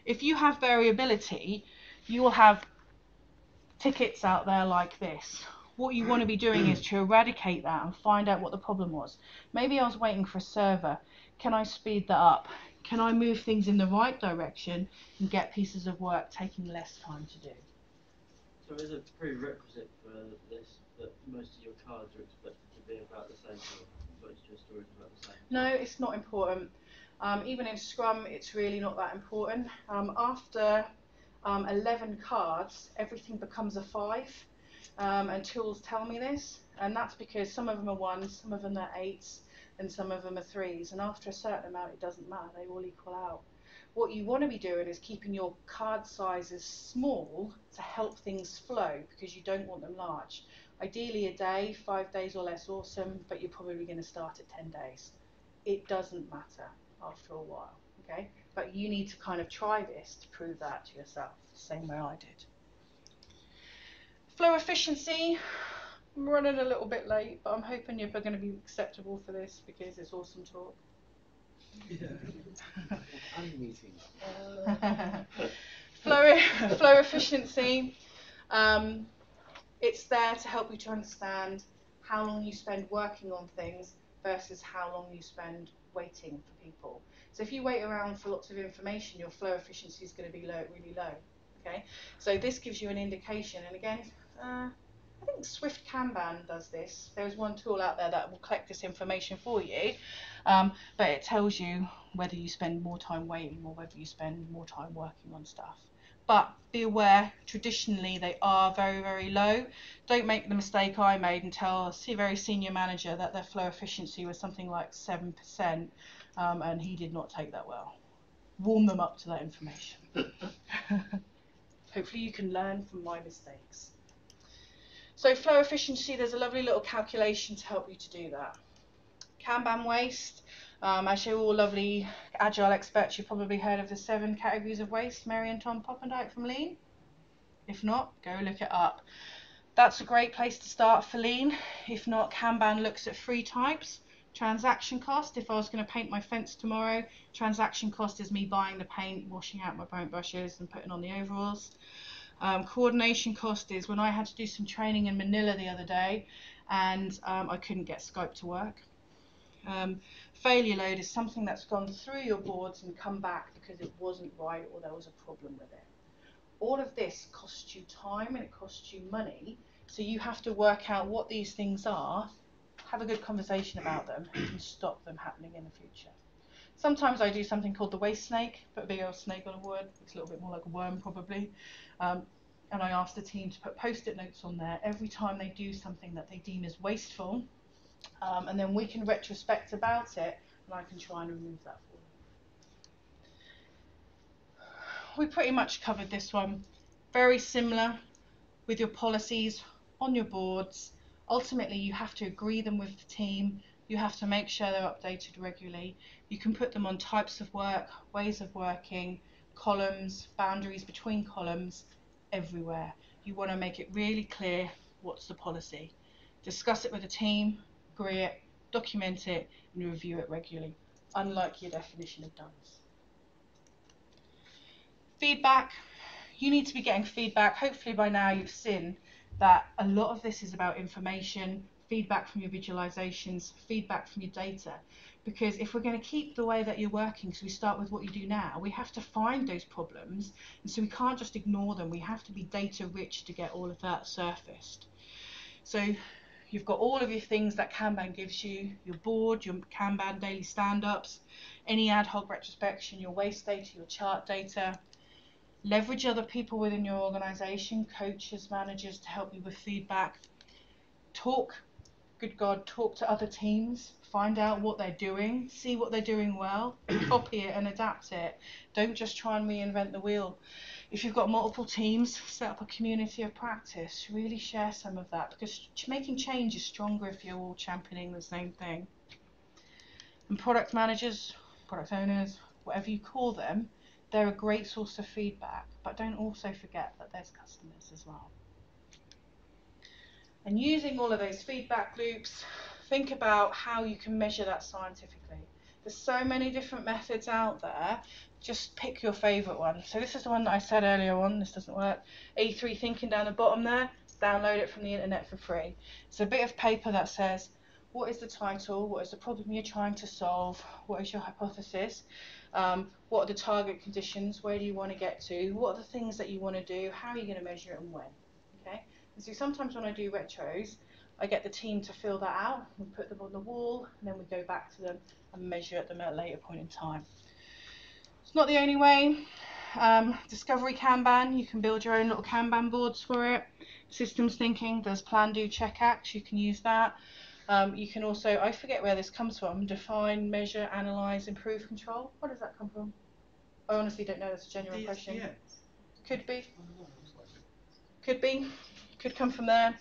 If you have variability, you will have tickets out there like this. What you want to be doing is to eradicate that and find out what the problem was. Maybe I was waiting for a server. Can I speed that up? Can I move things in the right direction and get pieces of work taking less time to do? So is a prerequisite for this that most of your cards are expected to be about the same, or most of your stories about the same? No, it's not important. Even in Scrum, it's really not that important. After 11 cards, everything becomes a 5, and tools tell me this, and that's because some of them are 1s, some of them are 8s, and some of them are 3s, and after a certain amount, it doesn't matter, they all equal out. What you want to be doing is keeping your card sizes small to help things flow, because you don't want them large. Ideally a day, 5 days or less, awesome, but you're probably going to start at 10 days. It doesn't matter after a while, okay? But you need to kind of try this to prove that to yourself, the same way I did. Flow efficiency. I'm running a little bit late, but I'm hoping you're going to be acceptable for this because it's awesome talk. And meetings. Flow efficiency. It's there to help you to understand how long you spend working on things versus how long you spend waiting for people. So if you wait around for lots of information, your flow efficiency is going to be really low. Okay, so this gives you an indication. And again, I think Swift Kanban does this. There's one tool out there that will collect this information for you, but it tells you whether you spend more time waiting or whether you spend more time working on stuff. But be aware, traditionally they are very low. Don't make the mistake I made and tell a very senior manager that their flow efficiency was something like 7%, and he did not take that well. Warm them up to that information. Hopefully you can learn from my mistakes. So flow efficiency, there's a lovely little calculation to help you to do that. Kanban waste, as you're all lovely Agile experts, you've probably heard of the 7 categories of waste, Mary and Tom Poppendike from Lean. If not, go look it up. That's a great place to start for Lean. If not, Kanban looks at 3 types. Transaction cost, if I was going to paint my fence tomorrow, transaction cost is me buying the paint, washing out my paint brushes and putting on the overalls. Coordination cost is when I had to do some training in Manila the other day and I couldn't get Skype to work. Failure load is something that's gone through your boards and come back because it wasn't right or there was a problem with it. All of this costs you time and it costs you money, so you have to work out what these things are, have a good conversation about them and stop them happening in the future. Sometimes I do something called the waste snake, put a big old snake on a wood, looks a little bit more like a worm probably, and I ask the team to put post-it notes on there every time they do something that they deem as wasteful, and then we can retrospect about it and I can try and remove that for them. We pretty much covered this one. Very similar with your policies on your boards. Ultimately you have to agree them with the team. You have to make sure they're updated regularly. You can put them on types of work, ways of working, columns, boundaries between columns, everywhere. You want to make it really clear what's the policy. Discuss it with the team, agree it, document it, and review it regularly, unlike your definition of done. Feedback. You need to be getting feedback. Hopefully by now you've seen that a lot of this is about information, feedback from your visualizations, feedback from your data. Because if we're going to keep the way that you're working, so we start with what you do now, we have to find those problems, and so we can't just ignore them. We have to be data rich to get all of that surfaced. So you've got all of your things that Kanban gives you, your board, your Kanban daily stand-ups, any ad hoc retrospection, your waste data, your chart data. Leverage other people within your organization, coaches, managers, to help you with feedback. Talk, good God, talk to other teams, find out what they're doing, see what they're doing well, copy it and adapt it. Don't just try and reinvent the wheel. If you've got multiple teams, set up a community of practice, really share some of that, because making change is stronger if you're all championing the same thing. And product managers, product owners, whatever you call them, they're a great source of feedback, but don't also forget that there's customers as well. And using all of those feedback loops, think about how you can measure that scientifically. There's so many different methods out there, just pick your favourite one. So this is the one that I said earlier on, this doesn't work. A3 thinking down the bottom there, download it from the internet for free. It's a bit of paper that says, what is the title, what is the problem you're trying to solve, what is your hypothesis, what are the target conditions, where do you want to get to, what are the things that you want to do, how are you going to measure it and when. Okay? And so sometimes when I do retros, I get the team to fill that out, we put them on the wall, and then we go back to them and measure them at a later point in time. It's not the only way. Discovery Kanban, you can build your own little Kanban boards for it. Systems thinking, there's plan, do, check, act, you can use that. You can also, I forget where this comes from, define, measure, analyse, improve, control. Where does that come from? I honestly don't know, that's a genuine question. Could be. Could be. Could come from there.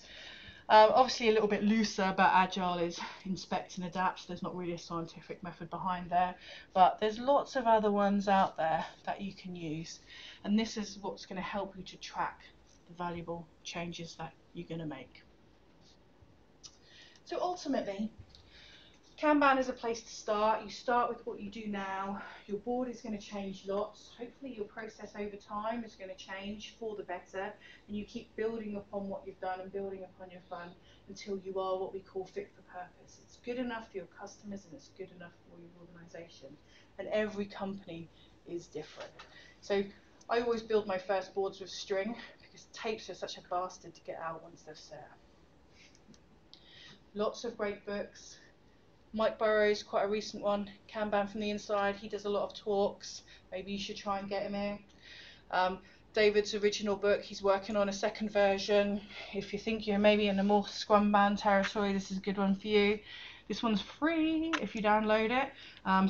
Obviously a little bit looser, but Agile is inspect and adapt, so there's not really a scientific method behind there. But there's lots of other ones out there that you can use. And this is what's going to help you to track the valuable changes that you're going to make. So ultimately, Kanban is a place to start. You start with what you do now. Your board is going to change lots. Hopefully your process over time is going to change for the better, and you keep building upon what you've done and building upon your fun until you are what we call fit for purpose. It's good enough for your customers and it's good enough for your organisation. And every company is different. So I always build my first boards with string because tapes are such a bastard to get out once they're set. Lots of great books. Mike Burrows, quite a recent one, Kanban from the Inside. He does a lot of talks. Maybe you should try and get him here. David's original book, he's working on a second version. If you think you're maybe in the more Scrumban territory, this is a good one for you. This one's free if you download it.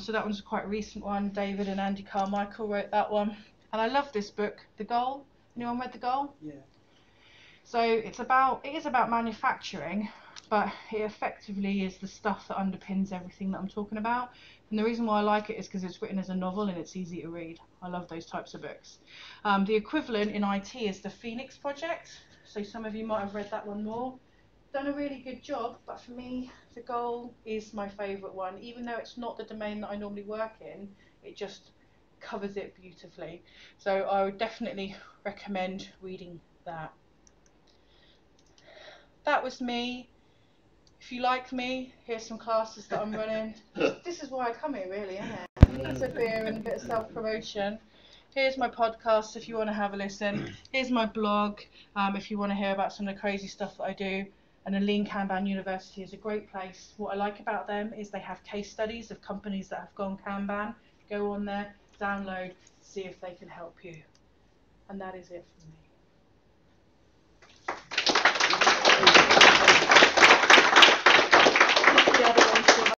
So that one's quite a recent one. David and Andy Carmichael wrote that one. And I love this book, The Goal. Anyone read The Goal? Yeah. So it is about manufacturing, but it effectively is the stuff that underpins everything that I'm talking about. And the reason why I like it is because it's written as a novel and it's easy to read. I love those types of books. The equivalent in IT is the Phoenix Project. So some of you might have read that one more. Done a really good job, but for me, The Goal is my favourite one. Even though it's not the domain that I normally work in, it just covers it beautifully. So I would definitely recommend reading that. That was me. If you like me, here's some classes that I'm running. This is why I come here, really, isn't it? Needs a beer and a bit of self-promotion. Here's my podcast if you want to have a listen. Here's my blog if you want to hear about some of the crazy stuff that I do. And the Lean Kanban University is a great place. What I like about them is they have case studies of companies that have gone Kanban. Go on there, download, see if they can help you. And that is it from me.